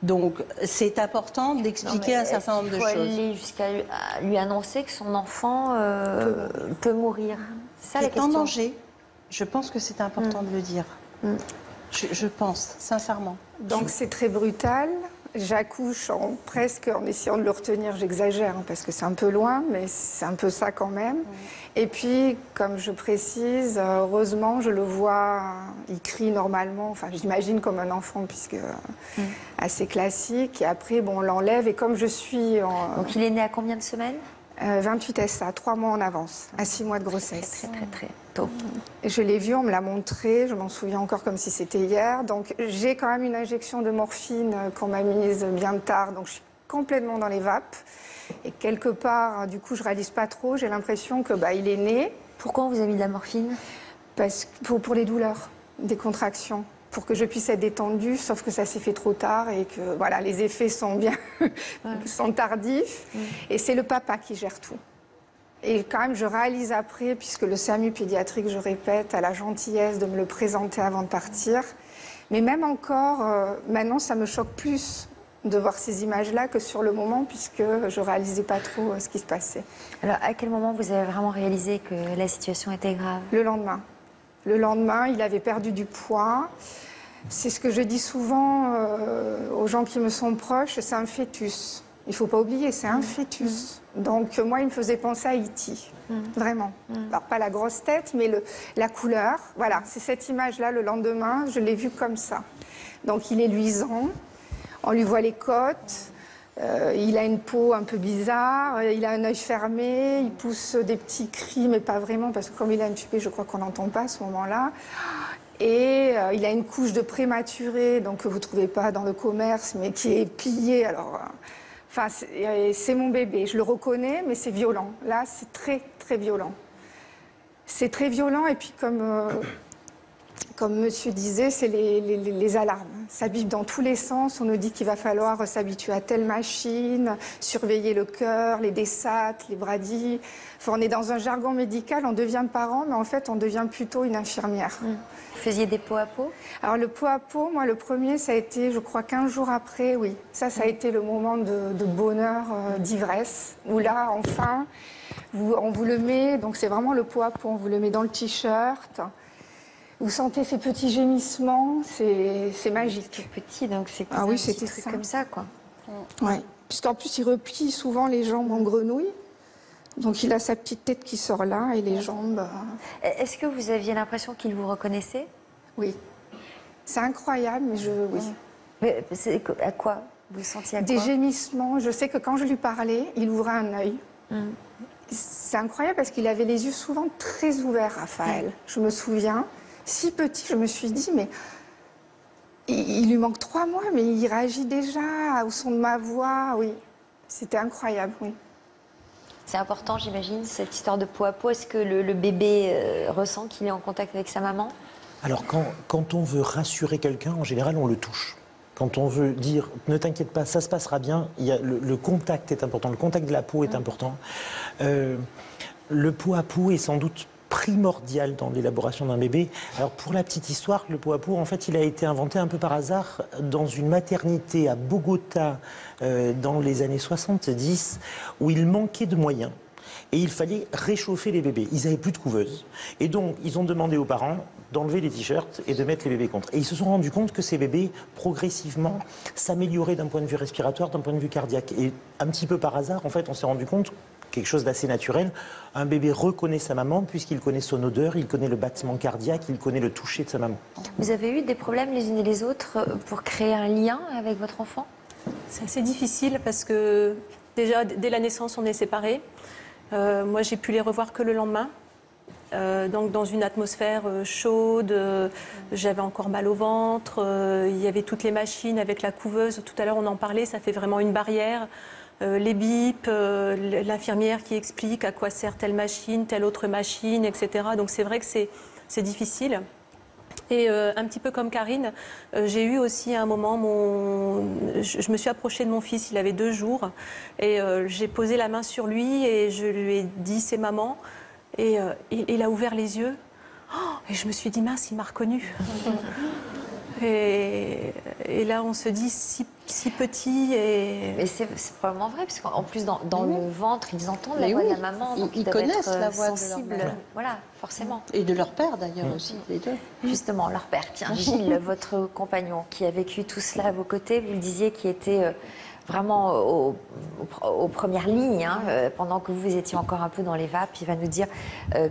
Donc c'est important d'expliquer un certain nombre de choses. Il faut aller jusqu'à lui annoncer que son enfant peut mourir. C'est ça la question. En danger. Je pense que c'est important de le dire. Je pense, sincèrement. Donc c'est très brutal. J'accouche presque en essayant de le retenir, j'exagère, parce que c'est un peu loin, mais c'est un peu ça quand même. Et puis, comme je précise, heureusement, je le vois, il crie normalement, enfin j'imagine comme un enfant, puisque assez classique. Et après, bon, on l'enlève, et comme je suis en... Donc il est né à combien de semaines 28 SA, 3 mois en avance, à 6 mois de grossesse. Très tôt. Et je l'ai vu, on me l'a montré, je m'en souviens encore comme si c'était hier. Donc j'ai quand même une injection de morphine qu'on m'a mise bien tard, donc je suis complètement dans les vapes. Et quelque part, du coup, je réalise pas trop, j'ai l'impression que il est né. Pourquoi on vous a mis de la morphine? Parce que pour les douleurs, des contractions. Pour que je puisse être détendue, sauf que ça s'est fait trop tard et que voilà, les effets sont bien sont tardifs. Et c'est le papa qui gère tout. Et quand même, je réalise après, puisque le SAMU pédiatrique, je répète, a la gentillesse de me le présenter avant de partir. Mais même encore, maintenant, ça me choque plus de voir ces images-là que sur le moment, puisque je ne réalisais pas trop ce qui se passait. Alors, à quel moment vous avez vraiment réalisé que la situation était grave? Le lendemain. Le lendemain, il avait perdu du poids. C'est ce que je dis souvent aux gens qui me sont proches, c'est un fœtus. Il ne faut pas oublier, c'est un fœtus. Donc moi, il me faisait penser à E.T., vraiment. Alors pas la grosse tête, mais la couleur. Voilà, c'est cette image-là, le lendemain, je l'ai vu comme ça. Donc il est luisant, on lui voit les côtes, il a une peau un peu bizarre, il a un œil fermé, il pousse des petits cris, mais pas vraiment, parce que comme il a une tubée, je crois qu'on n'entend pas à ce moment-là. Et il a une couche de prématuré, donc que vous ne trouvez pas dans le commerce, mais qui est pliée. Alors, c'est mon bébé, je le reconnais, mais c'est violent. Là, c'est très, très violent. C'est très violent, et puis comme monsieur disait, c'est les alarmes. Ça bip dans tous les sens. On nous dit qu'il va falloir s'habituer à telle machine, surveiller le cœur, les DESAT, les bradis. Enfin, on est dans un jargon médical, on devient parent, mais en fait, on devient plutôt une infirmière. Vous faisiez des peaux à peau? Alors, le pot à peau, moi, le premier, ça a été, je crois, 15 jours après, oui. Ça a été le moment de bonheur, d'ivresse, où là, enfin, on vous le met, donc c'est vraiment le pot à peau, on vous le met dans le t-shirt. Vous sentez ces petits gémissements, c'est magique. Tout petit, donc c'est oui, un petit truc comme ça, quoi. Ouais. Puisqu'en plus, il replie souvent les jambes en grenouille. Donc il a sa petite tête qui sort là et les jambes... Est-ce que vous aviez l'impression qu'il vous reconnaissait? Oui. C'est incroyable, mais oui. Mais à quoi? Vous le sentiez à quoi? Des gémissements. Je sais que quand je lui parlais, il ouvrait un œil. C'est incroyable parce qu'il avait les yeux souvent très ouverts, Raphaël. Je me souviens, si petit, je me suis dit, mais il lui manque 3 mois, mais il réagit déjà au son de ma voix. Oui, c'était incroyable, oui. C'est important, j'imagine, cette histoire de peau à peau. Est-ce que le bébé ressent qu'il est en contact avec sa maman? Alors, quand on veut rassurer quelqu'un, en général, on le touche. Quand on veut dire « ne t'inquiète pas, ça se passera bien », le contact est important, le contact de la peau est important. Le pot à peau est sans doute primordial dans l'élaboration d'un bébé. Alors pour la petite histoire, le pot à peau, en fait, il a été inventé un peu par hasard dans une maternité à Bogota dans les années 70 où il manquait de moyens. Et il fallait réchauffer les bébés. Ils n'avaient plus de couveuse. Et donc, ils ont demandé aux parents d'enlever les t-shirts et de mettre les bébés contre. Et ils se sont rendus compte que ces bébés, progressivement, s'amélioraient d'un point de vue respiratoire, d'un point de vue cardiaque. Et un petit peu par hasard, en fait, on s'est rendu compte, quelque chose d'assez naturel, un bébé reconnaît sa maman puisqu'il connaît son odeur, il connaît le battement cardiaque, il connaît le toucher de sa maman. Vous avez eu des problèmes les unes et les autres pour créer un lien avec votre enfant? C'est assez difficile parce que déjà, dès la naissance, on est séparés. Moi, j'ai pu les revoir que le lendemain. Donc dans une atmosphère chaude, j'avais encore mal au ventre, il y avait toutes les machines avec la couveuse, tout à l'heure on en parlait, ça fait vraiment une barrière. Les bips, l'infirmière qui explique à quoi sert telle machine, telle autre machine, etc. Donc c'est vrai que c'est difficile. Et un petit peu comme Karine, j'ai eu aussi à un moment, je me suis approchée de mon fils, il avait 2 jours, et j'ai posé la main sur lui et je lui ai dit c'est maman, et il a ouvert les yeux, et je me suis dit mince, il m'a reconnue. Et là on se dit si petit et... Mais c'est probablement vrai, parce qu'en plus, dans le ventre, ils entendent la voix de la maman. Donc ils doivent connaissent être la voix sensibles. de leur mère. Voilà, forcément. Et de leur père, d'ailleurs, aussi, les deux. Justement, leur père. Tiens, Gilles, votre compagnon, qui a vécu tout cela à vos côtés, vous le disiez, qui était vraiment aux premières lignes, hein, pendant que vous étiez encore un peu dans les vapes. Il va nous dire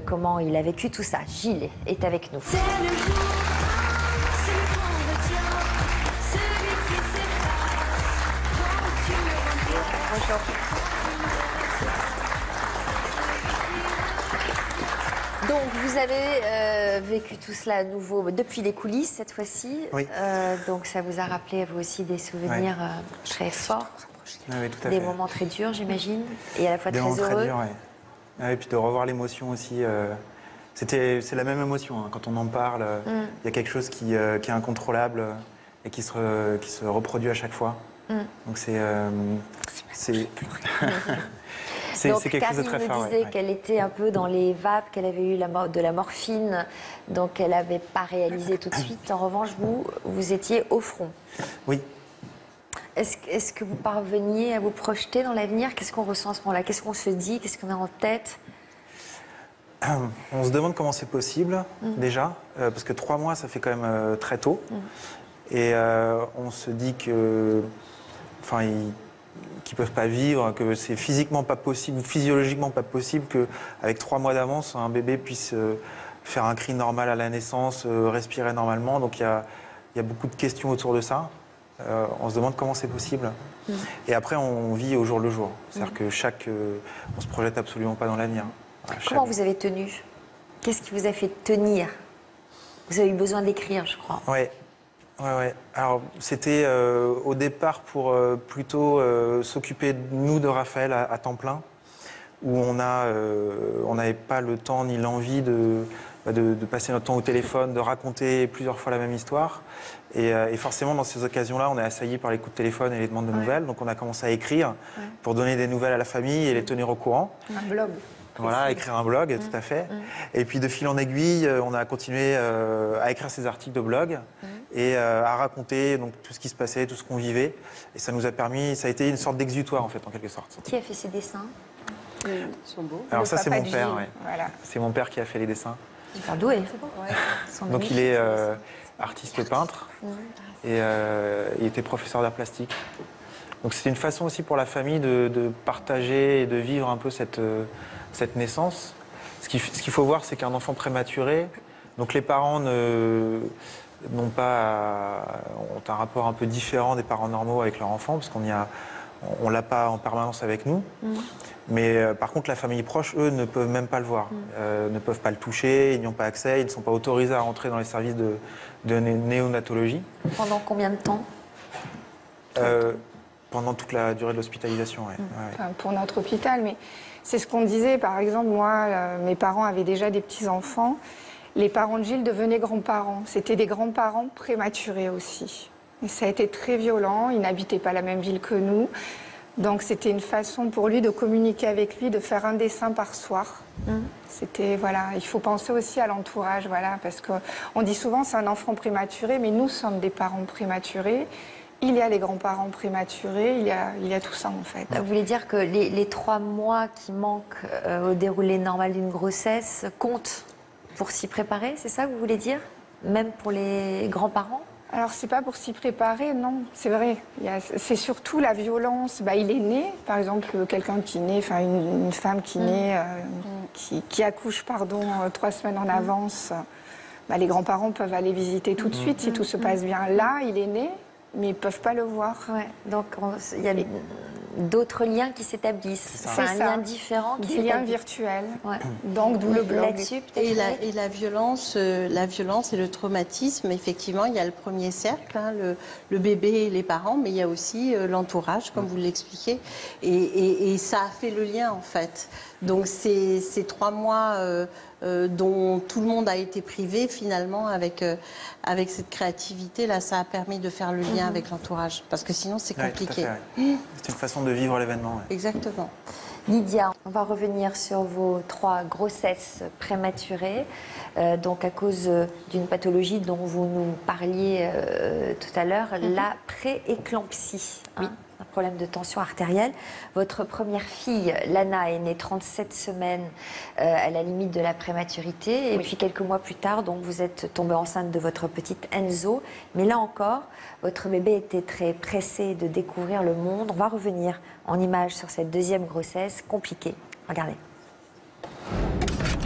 comment il a vécu tout ça. Gilles est avec nous. C'est le jour, c'est le vendredi, celui qui s'efface quand tu me remplaces. Bonjour. Donc, vous avez vécu tout cela à nouveau depuis les coulisses cette fois-ci. Oui. Donc, ça vous a rappelé à vous aussi des souvenirs très forts, Oui, tout à des fait. moments très durs, j'imagine, et à la fois Des très moments heureux. très durs, ouais. Et puis de revoir l'émotion aussi. C'est la même émotion. Hein. Quand on en parle, il y a quelque chose qui est incontrôlable et qui se reproduit à chaque fois. Donc c'est quelque chose de très fort. Karine nous disait qu'elle était un peu dans les vapes, qu'elle avait eu de la morphine, donc elle n'avait pas réalisé tout de suite. En revanche, vous étiez au front. Oui. Est-ce que vous parveniez à vous projeter dans l'avenir? Qu'est-ce qu'on ressent à ce moment-là? Qu'est-ce qu'on se dit? Qu'est-ce qu'on a en tête? On se demande comment c'est possible, déjà, parce que 3 mois, ça fait quand même très tôt. Et on se dit que, qu'ils peuvent pas vivre, que c'est physiquement pas possible, ou physiologiquement pas possible qu'avec 3 mois d'avance, un bébé puisse faire un cri normal à la naissance, respirer normalement. Donc il y a beaucoup de questions autour de ça. On se demande comment c'est possible. Et après, on vit au jour le jour. C'est-à-dire que on se projette absolument pas dans l'avenir. Comment vous avez tenu? Qu'est-ce qui vous a fait tenir? Vous avez eu besoin d'écrire, je crois. Ouais. Alors, c'était au départ pour plutôt s'occuper, nous, de Raphaël à temps plein, où on n'avait pas le temps ni l'envie de passer notre temps au téléphone, de raconter plusieurs fois la même histoire. Et forcément, dans ces occasions-là, on est assailli par les coups de téléphone et les demandes de nouvelles. Donc, on a commencé à écrire pour donner des nouvelles à la famille et les tenir au courant. Un blog. Voilà, écrire un blog, tout à fait. Et puis de fil en aiguille, on a continué à écrire ces articles de blog et à raconter donc, tout ce qui se passait, tout ce qu'on vivait. Et ça nous a permis, ça a été une sorte d'exutoire en fait, en quelque sorte. Qui a fait ces dessins? Ils sont beaux. Alors ça, c'est mon père. Ouais. Voilà. C'est mon père qui a fait les dessins. Super doué. Donc il est artiste peintre et il était professeur d'art plastique. Donc c'est une façon aussi pour la famille de partager et de vivre un peu cette naissance. Ce qu'il faut voir, c'est qu'un enfant prématuré, donc les parents ont un rapport un peu différent des parents normaux avec leur enfant, parce on l'a pas en permanence avec nous. Mais par contre, la famille proche, eux, ne peuvent même pas le voir, ne peuvent pas le toucher, ils n'y ont pas accès, ils ne sont pas autorisés à rentrer dans les services de néonatologie. Pendant combien de temps? Pendant toute la durée de l'hospitalisation, oui. Enfin, pour notre hôpital, mais c'est ce qu'on disait. Par exemple, moi, mes parents avaient déjà des petits-enfants. Les parents de Gilles devenaient grands-parents. C'était des grands-parents prématurés aussi. Et ça a été très violent. Ils n'habitaient pas la même ville que nous. Donc c'était une façon pour lui de communiquer avec lui, de faire un dessin par soir. C'était, voilà, il faut penser aussi à l'entourage, voilà, parce qu'on dit souvent c'est un enfant prématuré, mais nous sommes des parents prématurés. Il y a les grands-parents prématurés, il y a tout ça en fait. Vous voulez dire que les 3 mois qui manquent au déroulé normal d'une grossesse comptent pour s'y préparer, c'est ça que vous voulez dire? Même pour les grands-parents? Alors, c'est pas pour s'y préparer, non, c'est vrai. C'est surtout la violence. Il est né, par exemple, quelqu'un qui naît, enfin une femme qui naît, qui accouche, 3 semaines en avance. Les grands-parents peuvent aller visiter tout de suite si tout se passe bien. Là, il est né, mais ils ne peuvent pas le voir. Ouais. Donc, il y a d'autres liens qui s'établissent. C'est un lien différent qui s'établit. Des liens virtuels. Ouais. Donc, d'où le blog. Et la violence et le traumatisme, effectivement, il y a le premier cercle, hein, le bébé et les parents, mais il y a aussi l'entourage, comme vous l'expliquez. Et ça a fait le lien, en fait. Donc, ces 3 mois dont tout le monde a été privé, finalement, avec cette créativité-là, ça a permis de faire le lien avec l'entourage. Parce que sinon, c'est compliqué. C'est une façon de vivre l'événement. Ouais. Exactement. Lydia, on va revenir sur vos 3 grossesses prématurées, donc à cause d'une pathologie dont vous nous parliez tout à l'heure, la prééclampsie. Hein, un problème de tension artérielle. Votre première fille, Lana, est née 37 semaines à la limite de la prématurité. Et puis quelques mois plus tard, donc, vous êtes tombée enceinte de votre petite Enzo. Mais là encore, votre bébé était très pressé de découvrir le monde. On va revenir en images sur cette deuxième grossesse compliquée. Regardez.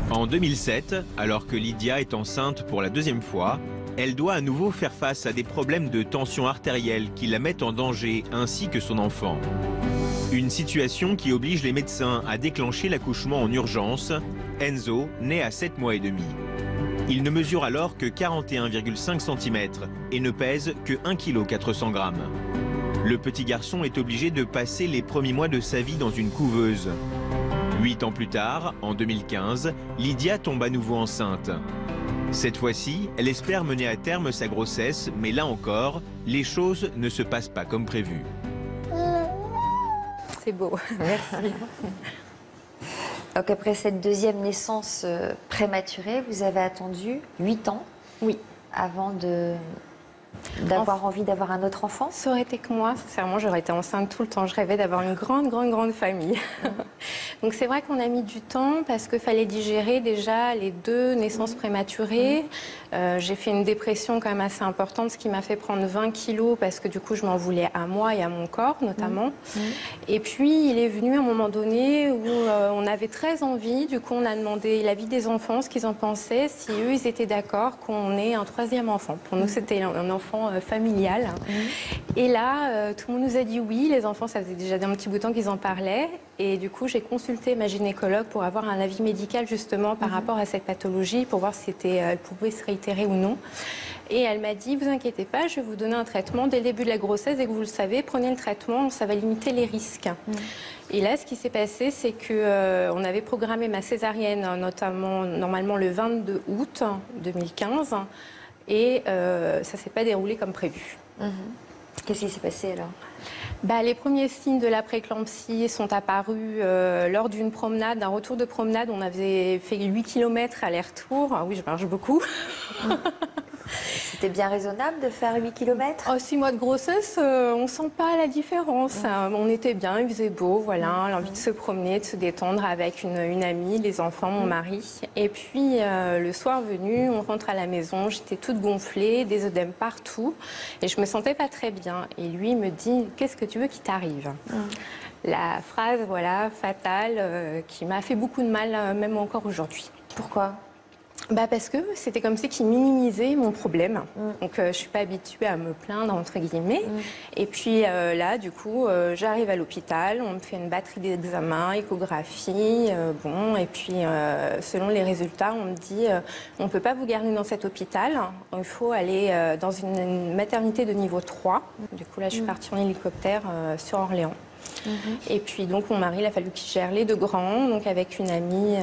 En 2007, alors que Lydia est enceinte pour la deuxième fois, elle doit à nouveau faire face à des problèmes de tension artérielle qui la mettent en danger, ainsi que son enfant. Une situation qui oblige les médecins à déclencher l'accouchement en urgence. Enzo naît à 7 mois et demi. Il ne mesure alors que 41,5 cm et ne pèse que 1,4 kg. Le petit garçon est obligé de passer les premiers mois de sa vie dans une couveuse. 8 ans plus tard, en 2015, Lydia tombe à nouveau enceinte. Cette fois-ci, elle espère mener à terme sa grossesse, mais là encore, les choses ne se passent pas comme prévu. C'est beau. Merci. Donc après cette deuxième naissance prématurée, vous avez attendu 8 ans avant d'avoir envie d'avoir un autre enfant. Ça aurait été que moi, sincèrement, j'aurais été enceinte tout le temps. Je rêvais d'avoir une grande famille. Donc c'est vrai qu'on a mis du temps parce qu'il fallait digérer déjà les 2 naissances prématurées. J'ai fait une dépression quand même assez importante, ce qui m'a fait prendre 20 kilos parce que du coup je m'en voulais à moi et à mon corps notamment. Et puis il est venu un moment donné où on avait très envie, du coup on a demandé l'avis des enfants, ce qu'ils en pensaient, si eux ils étaient d'accord qu'on ait un 3e enfant. Pour nous c'était un enfant familial. Et là tout le monde nous a dit oui, les enfants ça faisait déjà un petit bout de temps qu'ils en parlaient. Et du coup, j'ai consulté ma gynécologue pour avoir un avis médical justement par rapport à cette pathologie, pour voir si elle pouvait se réitérer ou non. Et elle m'a dit, vous inquiétez pas, je vais vous donner un traitement dès le début de la grossesse. Dès que vous le savez, prenez le traitement, ça va limiter les risques. Et là, ce qui s'est passé, c'est qu'on avait programmé ma césarienne, notamment normalement le 22 août 2015. Et ça ne s'est pas déroulé comme prévu. Qu'est-ce qui s'est passé alors ? Les premiers signes de la prééclampsie sont apparus lors d'une promenade, d'un retour de promenade. On avait fait 8 km aller-retour. Ah oui, je marche beaucoup. C'était bien raisonnable de faire 8 km ? 6 mois de grossesse, on ne sent pas la différence. On était bien, il faisait beau, voilà, l'envie de se promener, de se détendre avec une amie, les enfants, mon mari. Et puis, le soir venu, on rentre à la maison, j'étais toute gonflée, des œdèmes partout, et je me sentais pas très bien. Et lui me dit, qu'est-ce que tu veux qu'il t'arrive ? La phrase, voilà, fatale, qui m'a fait beaucoup de mal, même encore aujourd'hui. Pourquoi ? Parce que c'était comme si qu'il minimisait mon problème. Donc je ne suis pas habituée à me plaindre, entre guillemets. Et puis là, du coup, j'arrive à l'hôpital, on me fait une batterie d'examens, échographie, et puis selon les résultats, on me dit on ne peut pas vous garder dans cet hôpital, il faut aller dans une maternité de niveau 3. Du coup, là, je suis partie en hélicoptère sur Orléans. Et puis donc mon mari, il a fallu qu'il gère les 2 grands, donc avec une amie,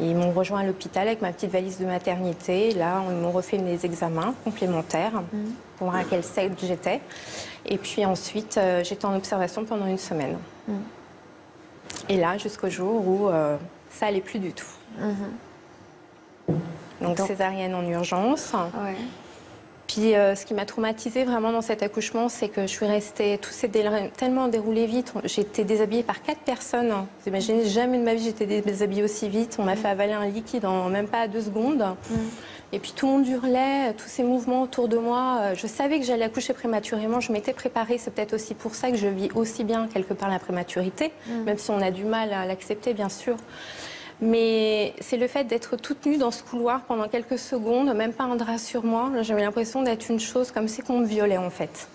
ils m'ont rejoint à l'hôpital avec ma petite valise de maternité. Et là, ils m'ont refait des examens complémentaires pour voir à quel stade j'étais. Et puis ensuite, j'étais en observation pendant 1 semaine. Et là, jusqu'au jour où ça allait plus du tout. Donc césarienne en urgence. Puis ce qui m'a traumatisée vraiment dans cet accouchement, c'est que je suis restée, tout s'est tellement déroulé vite. J'ai été déshabillée par 4 personnes. Vous imaginez, jamais de ma vie j'étais déshabillée aussi vite. On m'a fait avaler un liquide en même pas 2 secondes. Et puis tout le monde hurlait, tous ces mouvements autour de moi. Je savais que j'allais accoucher prématurément, je m'étais préparée. C'est peut-être aussi pour ça que je vis aussi bien quelque part la prématurité, même si on a du mal à l'accepter bien sûr. Mais c'est le fait d'être toute nue dans ce couloir pendant quelques secondes, même pas un drap sur moi. J'avais l'impression d'être une chose comme si qu'on me violait en fait.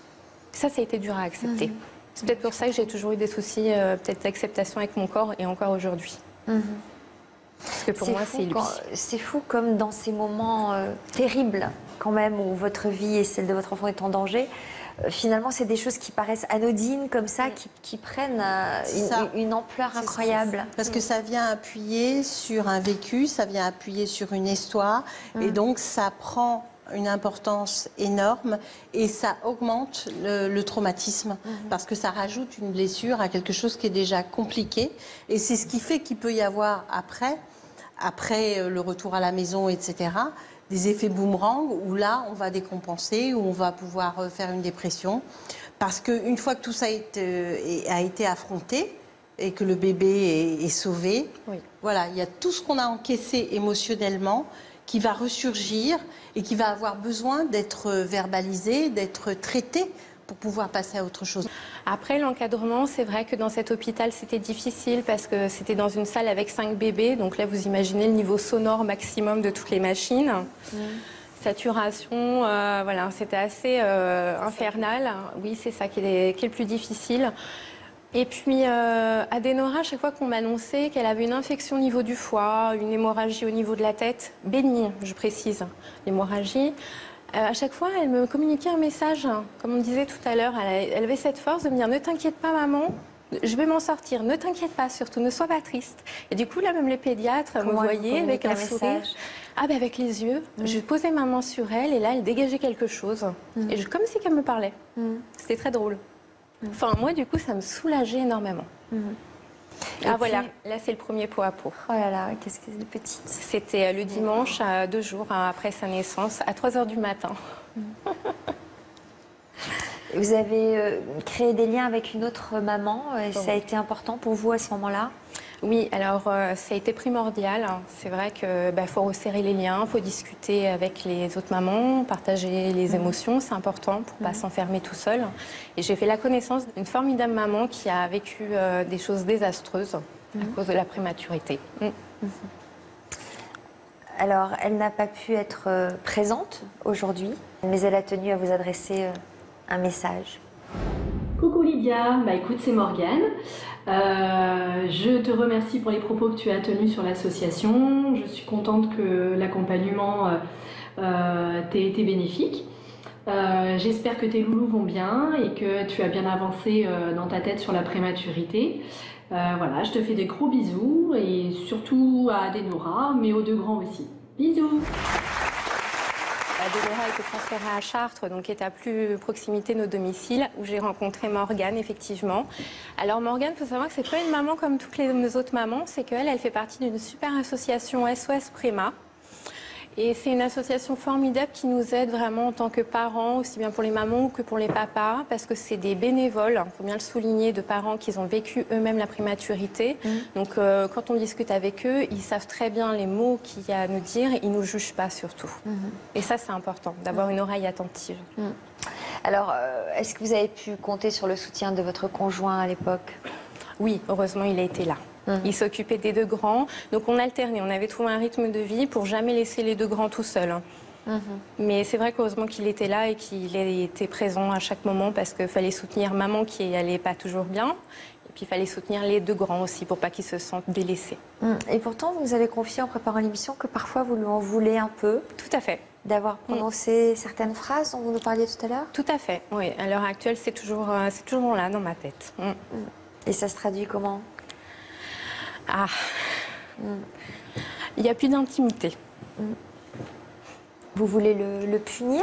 Ça a été dur à accepter. C'est peut-être pour ça que j'ai toujours eu des soucis, peut-être d'acceptation avec mon corps et encore aujourd'hui. Parce que pour moi, c'est lui. C'est fou comme dans ces moments terribles quand même où votre vie et celle de votre enfant est en danger. Finalement, c'est des choses qui paraissent anodines comme ça, qui prennent une ampleur incroyable. Parce que ça vient appuyer sur un vécu, ça vient appuyer sur une histoire, et donc ça prend une importance énorme et ça augmente le traumatisme parce que ça rajoute une blessure à quelque chose qui est déjà compliqué. Et c'est ce qui fait qu'il peut y avoir après le retour à la maison, etc., des effets boomerang où là, on va décompenser, où on va pouvoir faire une dépression. Parce qu'une fois que tout ça a été affronté et que le bébé est sauvé, voilà, il y a tout ce qu'on a encaissé émotionnellement qui va ressurgir et qui va avoir besoin d'être verbalisé, d'être traité pour pouvoir passer à autre chose. Après l'encadrement, c'est vrai que dans cet hôpital, c'était difficile parce que c'était dans une salle avec 5 bébés. Donc là, vous imaginez le niveau sonore maximum de toutes les machines. Saturation, voilà, c'était assez infernal. Oui, c'est ça qui est le plus difficile. Et puis, Adenora, à chaque fois qu'on m'annonçait qu'elle avait une infection au niveau du foie, une hémorragie au niveau de la tête, bénigne, je précise, l'hémorragie, à chaque fois, elle me communiquait un message, comme on disait tout à l'heure. Elle avait cette force de me dire « Ne t'inquiète pas, maman, je vais m'en sortir. Ne t'inquiète pas, surtout, ne sois pas triste. » Et du coup, là, même les pédiatres me voyaient avec un sourire. Ah, ben avec les yeux. Je posais ma main sur elle et là, elle dégageait quelque chose. Et comme si qu'elle me parlait. C'était très drôle. Enfin, moi, du coup, ça me soulageait énormément. Ah, voilà, là, c'est le premier pot à pot. Oh là là, qu'est-ce que c'est petite. C'était le dimanche, 2 jours après sa naissance, à 3 h du matin. Vous avez créé des liens avec une autre maman. Ça a été important pour vous à ce moment-là? Oui, alors ça a été primordial. C'est vrai qu'il faut resserrer les liens, il faut discuter avec les autres mamans, partager les émotions, c'est important pour ne pas s'enfermer tout seul. Et j'ai fait la connaissance d'une formidable maman qui a vécu des choses désastreuses à cause de la prématurité. Alors, elle n'a pas pu être présente aujourd'hui, mais elle a tenu à vous adresser un message. Coucou Lydia, écoute, c'est Morgane. Je te remercie pour les propos que tu as tenus sur l'association. Je suis contente que l'accompagnement t'ait été bénéfique. J'espère que tes loulous vont bien et que tu as bien avancé dans ta tête sur la prématurité. Voilà, je te fais des gros bisous et surtout à Adenora, mais aux 2 grands aussi. Bisous! Adenora a été transférée à Chartres, donc qui est à plus proximité de nos domiciles, où j'ai rencontré Morgane, effectivement. Alors Morgane, il faut savoir que c'est pas une maman comme toutes les autres mamans, c'est qu'elle fait partie d'une super association SOS Préma. Et c'est une association formidable qui nous aide vraiment en tant que parents, aussi bien pour les mamans que pour les papas, parce que c'est des bénévoles, il faut bien le souligner, de parents qui ont vécu eux-mêmes la prématurité. Donc quand on discute avec eux, ils savent très bien les mots qu'il y a à nous dire, et ils ne nous jugent pas surtout. Et ça, c'est important, d'avoir une oreille attentive. Alors, est-ce que vous avez pu compter sur le soutien de votre conjoint à l'époque? Oui, heureusement, il a été là. Il s'occupait des 2 grands. Donc on alternait, on avait trouvé un rythme de vie pour jamais laisser les 2 grands tout seuls. Mais c'est vrai qu'heureusement qu'il était là et qu'il était présent à chaque moment parce qu'il fallait soutenir maman qui n'allait pas toujours bien. Et puis il fallait soutenir les 2 grands aussi pour pas qu'ils se sentent délaissés. Et pourtant, vous nous avez confié en préparant l'émission que parfois vous lui en voulez un peu. Tout à fait. D'avoir prononcé certaines phrases dont vous nous parliez tout à l'heure? Tout à fait, oui. À l'heure actuelle, c'est toujours là dans ma tête. Et ça se traduit comment? Il n'y a plus d'intimité. Vous voulez le punir?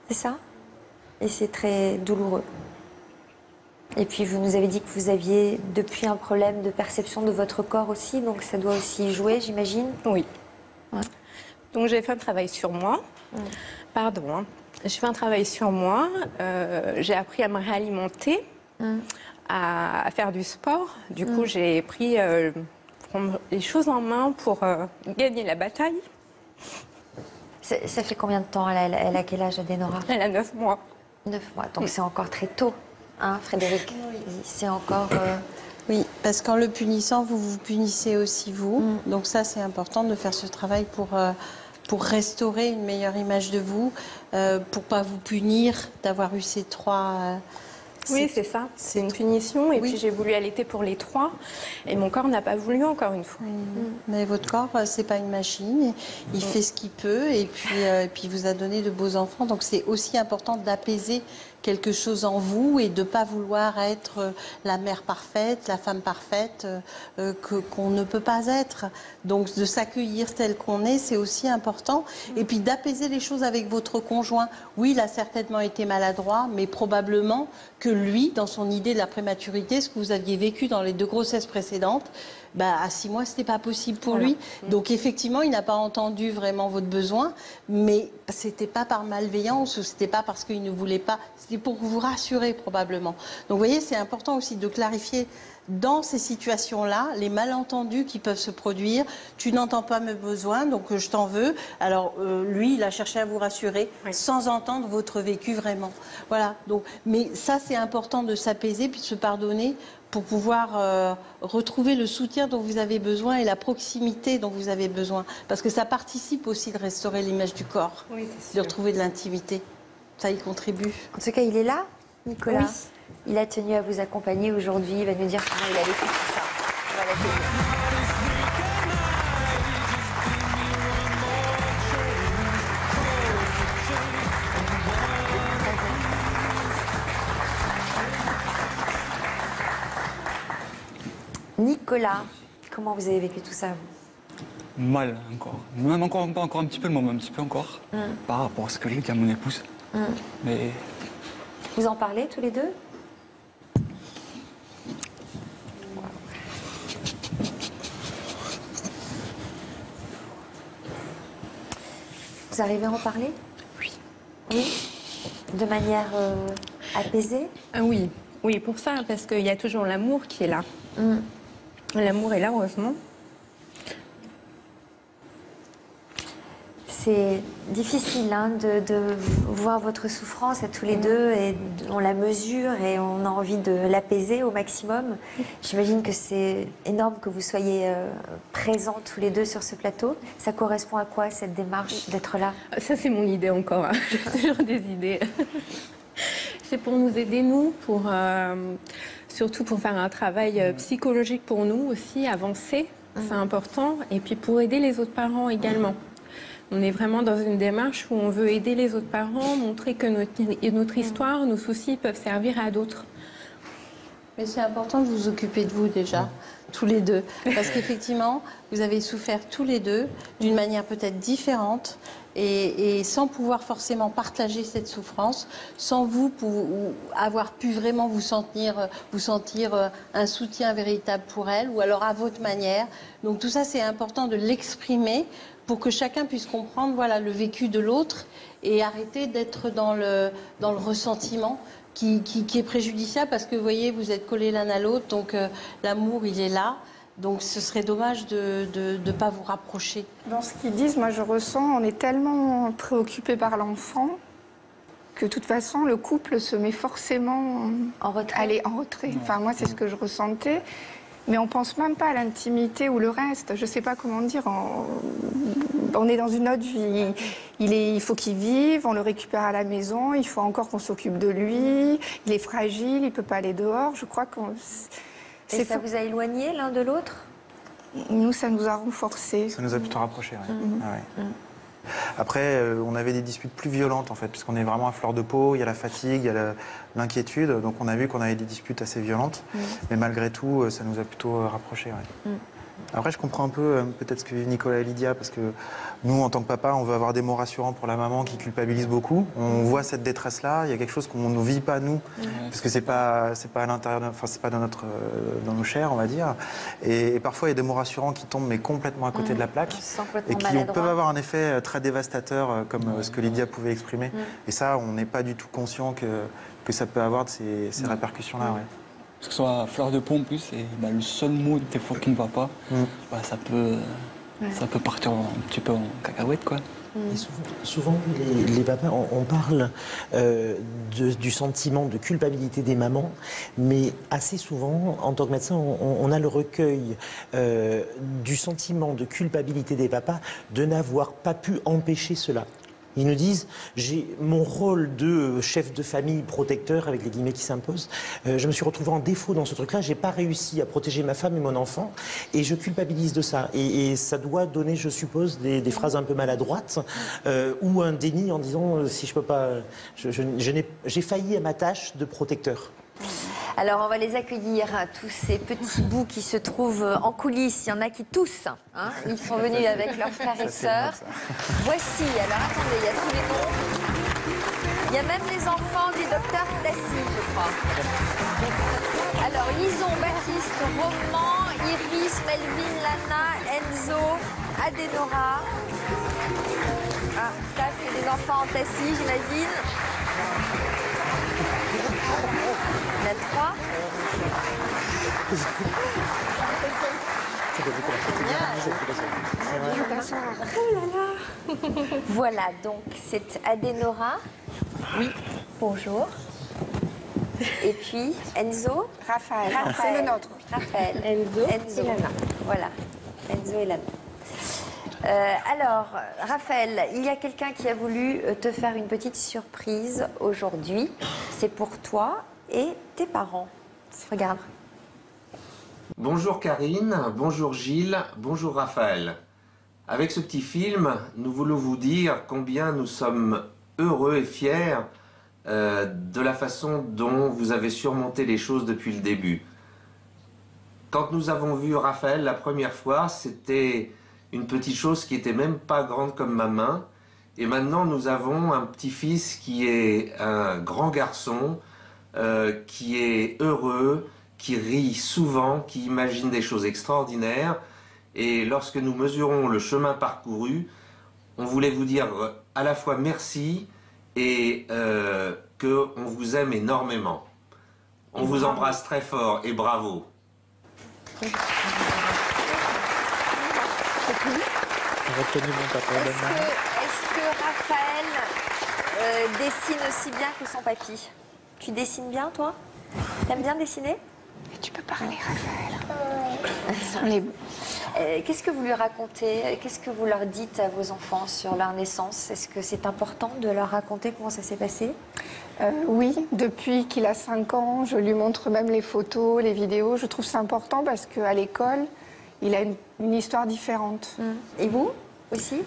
C'est ça? Et c'est très douloureux. Et puis vous nous avez dit que vous aviez depuis un problème de perception de votre corps aussi, donc ça doit aussi jouer, j'imagine? Oui. Donc j'ai fait un travail sur moi. Pardon. J'ai fait un travail sur moi. J'ai appris à me réalimenter. À faire du sport. Du coup, j'ai pris prendre les choses en main pour gagner la bataille. Ça fait combien de temps? Elle a quel âge, Adenora? Elle a 9 mois. 9 mois, donc c'est encore très tôt, hein, Frédéric? C'est encore... Oui, parce qu'en le punissant, vous vous punissez aussi vous. Donc ça, c'est important de faire ce travail pour restaurer une meilleure image de vous, pour pas vous punir d'avoir eu ces 3 Oui, c'est ça. C'est une punition. Et puis j'ai voulu allaiter pour les 3. Et mon corps n'a pas voulu encore une fois. Mais votre corps, c'est pas une machine. Il fait ce qu'il peut. Et puis, il vous a donné de beaux enfants. Donc c'est aussi important d'apaiser quelque chose en vous et de ne pas vouloir être la mère parfaite, la femme parfaite qu'on ne peut pas être. Donc de s'accueillir tel qu'on est, c'est aussi important. Et puis d'apaiser les choses avec votre conjoint. Oui, il a certainement été maladroit, mais probablement que lui, dans son idée de la prématurité, ce que vous aviez vécu dans les 2 grossesses précédentes, à 6 mois, ce n'était pas possible pour lui. Donc effectivement, il n'a pas entendu vraiment votre besoin, mais ce n'était pas par malveillance ou ce n'était pas parce qu'il ne voulait pas, c'était pour vous rassurer probablement. Donc vous voyez, c'est important aussi de clarifier dans ces situations-là, les malentendus qui peuvent se produire. Tu n'entends pas mes besoins, donc je t'en veux. Alors lui, il a cherché à vous rassurer sans entendre votre vécu vraiment. Voilà. Donc, mais ça, c'est important de s'apaiser puis de se pardonner pour pouvoir retrouver le soutien dont vous avez besoin et la proximité dont vous avez besoin. Parce que ça participe aussi de restaurer l'image du corps, de retrouver de l'intimité. Ça y contribue. En tout cas, il est là, Nicolas. Il a tenu à vous accompagner aujourd'hui. Il va nous dire comment il a vécu tout ça. On va l'accueillir. Nicolas, comment vous avez vécu tout ça, vous? Mal encore. Même encore un petit peu, le moment, un petit peu encore, par rapport à ce que j'ai dit à mon épouse. Mais... Vous en parlez tous les deux? Vous arrivez à en parler? Oui. Oui? De manière apaisée? Oui. Oui, pour ça, parce qu'il y a toujours l'amour qui est là. L'amour est là, heureusement. C'est difficile de voir votre souffrance à tous les deux et on la mesure et on a envie de l'apaiser au maximum. J'imagine que c'est énorme que vous soyez présents tous les deux sur ce plateau. Ça correspond à quoi cette démarche d'être là? Ça, c'est mon idée encore. Hein. J'ai toujours des idées. C'est pour nous aider, nous, surtout pour faire un travail psychologique pour nous aussi, avancer, c'est important, et puis pour aider les autres parents également. On est vraiment dans une démarche où on veut aider les autres parents, montrer que notre histoire, nos soucis peuvent servir à d'autres. Mais c'est important de vous occuper de vous déjà, tous les deux. Parce qu'effectivement, vous avez souffert tous les deux d'une manière peut-être différente et sans pouvoir forcément partager cette souffrance, sans vous avoir pu vraiment vous sentir un soutien véritable pour elle ou alors à votre manière. Donc tout ça, c'est important de l'exprimer pour que chacun puisse comprendre le vécu de l'autre et arrêter d'être dans le ressentiment qui est préjudiciable parce que, vous voyez, vous êtes collés l'un à l'autre, donc l'amour, il est là. Donc ce serait dommage de ne pas vous rapprocher. Dans ce qu'ils disent, moi je ressens, on est tellement préoccupé par l'enfant que de toute façon, le couple se met forcément en retrait. Aller en retrait. Enfin, moi, c'est ce que je ressentais. Mais on ne pense même pas à l'intimité ou le reste. Je ne sais pas comment dire. On est dans une autre vie. Il faut qu'il vive, on le récupère à la maison, il faut encore qu'on s'occupe de lui. Il est fragile, il ne peut pas aller dehors. Je crois qu'on... Et ça vous a éloigné l'un de l'autre? Nous, ça nous a renforcés. Ça nous a plutôt rapprochés, ouais. Après, on avait des disputes plus violentes, en fait, puisqu'on est vraiment à fleur de peau, il y a la fatigue, il y a l'inquiétude, donc on a vu qu'on avait des disputes assez violentes, mais malgré tout, ça nous a plutôt rapprochés, ouais. Après, je comprends un peu peut-être ce que vivent Nicolas et Lydia, parce que nous, en tant que papa, on veut avoir des mots rassurants pour la maman qui culpabilise beaucoup. On voit cette détresse-là, il y a quelque chose qu'on ne vit pas, nous, parce que c'est pas à l'intérieur, enfin, c'est pas dans nos chairs, on va dire. Et parfois, il y a des mots rassurants qui tombent, mais complètement à côté de la plaque, et qui peuvent avoir un effet très dévastateur, comme ce que Lydia pouvait exprimer. Et ça, on n'est pas du tout conscient que ça peut avoir de ces répercussions-là, ouais. Parce que ce soit fleur de peau en plus, et le seul mot des fois qui ne va pas, ça peut partir un petit peu en cacahuète, quoi. Et souvent, les papas, on parle du sentiment de culpabilité des mamans, mais assez souvent, en tant que médecin, on a le recueil du sentiment de culpabilité des papas de n'avoir pas pu empêcher cela. Ils nous disent, j'ai mon rôle de chef de famille protecteur, avec les guillemets qui s'imposent, je me suis retrouvé en défaut dans ce truc-là, j'ai pas réussi à protéger ma femme et mon enfant, et je culpabilise de ça. Et ça doit donner, je suppose, des phrases un peu maladroites, ou un déni en disant, si je peux pas, j'ai failli à ma tâche de protecteur. Alors, on va les accueillir, tous ces petits bouts qui se trouvent en coulisses. Il y en a qui toussent. Hein. Ils sont venus avec leurs frères et sœurs. Voici, alors attendez, il y a tous les noms. Il y a même les enfants du docteur Tassi, je crois. Alors, Lison, Baptiste, Roman, Iris, Melvin, Lana, Enzo, Adenora. Ah, ça, c'est les enfants en Tassi, j'imagine. Il y en a 3. Voilà, donc c'est Adenora. Oui. Bonjour. Et puis Enzo. Raphaël. C'est le nôtre. Raphaël. Enzo. Et Lana. Voilà. Enzo et Lana. Alors, Raphaël, il y a quelqu'un qui a voulu te faire une petite surprise aujourd'hui. C'est pour toi et tes parents. Regarde. Bonjour Karine, bonjour Gilles, bonjour Raphaël. Avec ce petit film, nous voulons vous dire combien nous sommes heureux et fiers de la façon dont vous avez surmonté les choses depuis le début. Quand nous avons vu Raphaël la première fois, c'était une petite chose qui était même pas grande comme ma main. Et maintenant, nous avons un petit-fils qui est un grand garçon, qui est heureux, qui rit souvent, qui imagine des choses extraordinaires. Et lorsque nous mesurons le chemin parcouru, on voulait vous dire à la fois merci et qu'on vous aime énormément. On vous embrasse très fort et bravo. Est-ce que Raphaël dessine aussi bien que son papy? Tu dessines bien, toi? T'aimes bien dessiner? Tu peux parler, Raphaël. Qu'est-ce que vous lui racontez? Qu'est-ce que vous leur dites à vos enfants sur leur naissance? Est-ce que c'est important de leur raconter comment ça s'est passé? Oui, depuis qu'il a 5 ans, je lui montre même les photos, les vidéos. Je trouve ça important parce qu'à l'école, il a une histoire différente. Et vous aussi,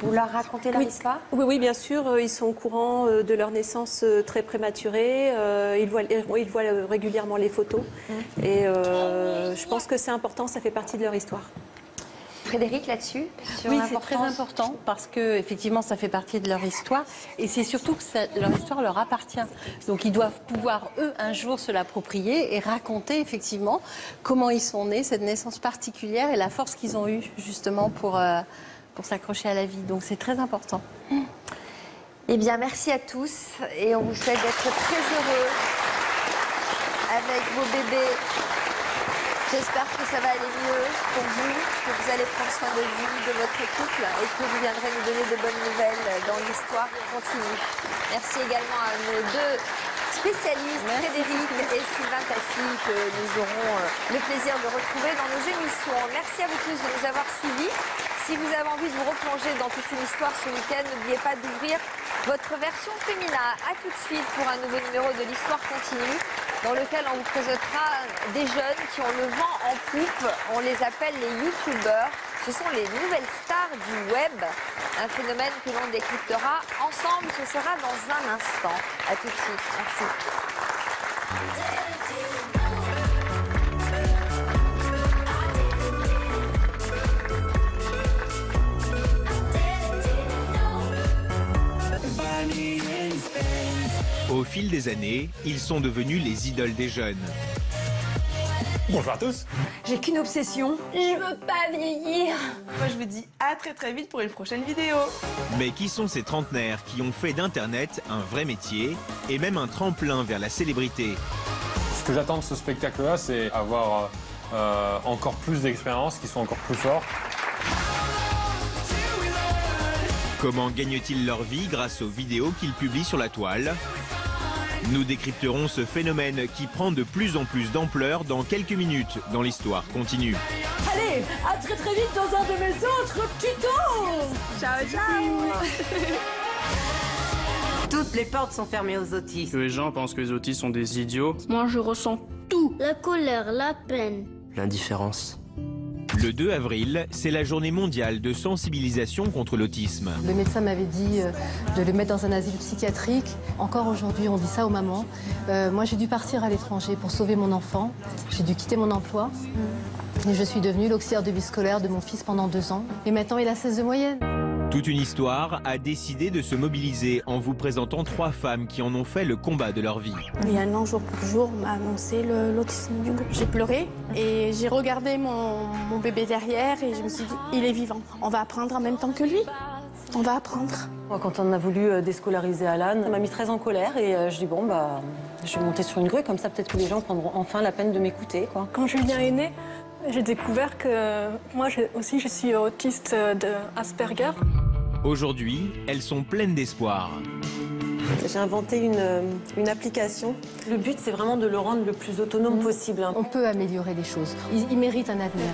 vous leur racontez leur histoire? Oui, bien sûr. Ils sont au courant de leur naissance très prématurée. Ils voient régulièrement les photos. Et je pense que c'est important, ça fait partie de leur histoire. Frédéric, là-dessus? Oui, c'est très important parce que effectivement, ça fait partie de leur histoire et c'est surtout que leur histoire leur appartient. Donc, ils doivent pouvoir, eux, un jour se l'approprier et raconter effectivement comment ils sont nés, cette naissance particulière et la force qu'ils ont eue justement pour s'accrocher à la vie. Donc, c'est très important. Eh bien, merci à tous et on vous souhaite d'être très heureux avec vos bébés. J'espère que ça va aller mieux pour vous, que vous allez prendre soin de vous, de votre couple et que vous viendrez nous donner de bonnes nouvelles dans l'histoire continue. Merci également à nos deux spécialistes, Frédéric et Sylvain Tassi, que nous aurons le plaisir de retrouver dans nos émissions. Merci à vous tous de nous avoir suivis. Si vous avez envie de vous replonger dans toute une histoire ce week-end, n'oubliez pas d'ouvrir votre version féminin. A tout de suite pour un nouveau numéro de l'Histoire continue, dans lequel on vous présentera des jeunes qui ont le vent en poupe. On les appelle les youtubeurs. Ce sont les nouvelles stars du web. Un phénomène que l'on décryptera ensemble. Ce sera dans un instant. A tout de suite. Merci. Au fil des années, ils sont devenus les idoles des jeunes. Bonjour à tous. J'ai qu'une obsession. Je veux pas vieillir. Moi, je vous dis à très vite pour une prochaine vidéo. Mais qui sont ces trentenaires qui ont fait d'Internet un vrai métier et même un tremplin vers la célébrité? Ce que j'attends de ce spectacle-là, c'est avoir encore plus d'expérience, qui sont encore plus forts. Comment gagnent-ils leur vie grâce aux vidéos qu'ils publient sur la toile? Nous décrypterons ce phénomène qui prend de plus en plus d'ampleur dans quelques minutes dans l'Histoire continue. Allez, à très vite dans un de mes autres tutos. Ciao, ciao. Toutes les portes sont fermées aux autistes. Que les gens pensent que les autistes sont des idiots. Moi, je ressens tout. La colère, la peine. L'indifférence. Le 2 avril, c'est la journée mondiale de sensibilisation contre l'autisme. Le médecin m'avait dit de le mettre dans un asile psychiatrique. Encore aujourd'hui, on dit ça aux mamans. Moi, j'ai dû partir à l'étranger pour sauver mon enfant. J'ai dû quitter mon emploi. Et je suis devenue l'auxiliaire de vie scolaire de mon fils pendant 2 ans. Et maintenant, il a 16 de moyenne. Toute une histoire a décidé de se mobiliser en vous présentant 3 femmes qui en ont fait le combat de leur vie. Il y a un an, jour pour jour, on m'a annoncé l'autisme du groupe. J'ai pleuré et j'ai regardé mon bébé derrière et je me suis dit, il est vivant. On va apprendre en même temps que lui. On va apprendre. Moi, quand on a voulu déscolariser Alan, ça m'a mis très en colère et je dis bon, bah, je vais monter sur une grue, comme ça peut-être que les gens prendront enfin la peine de m'écouter, quoi. Quand Julien est né, j'ai découvert que moi aussi je suis autiste de Asperger. Aujourd'hui, elles sont pleines d'espoir. J'ai inventé une application. Le but, c'est vraiment de le rendre le plus autonome possible. On peut améliorer les choses. Il mérite un avenir.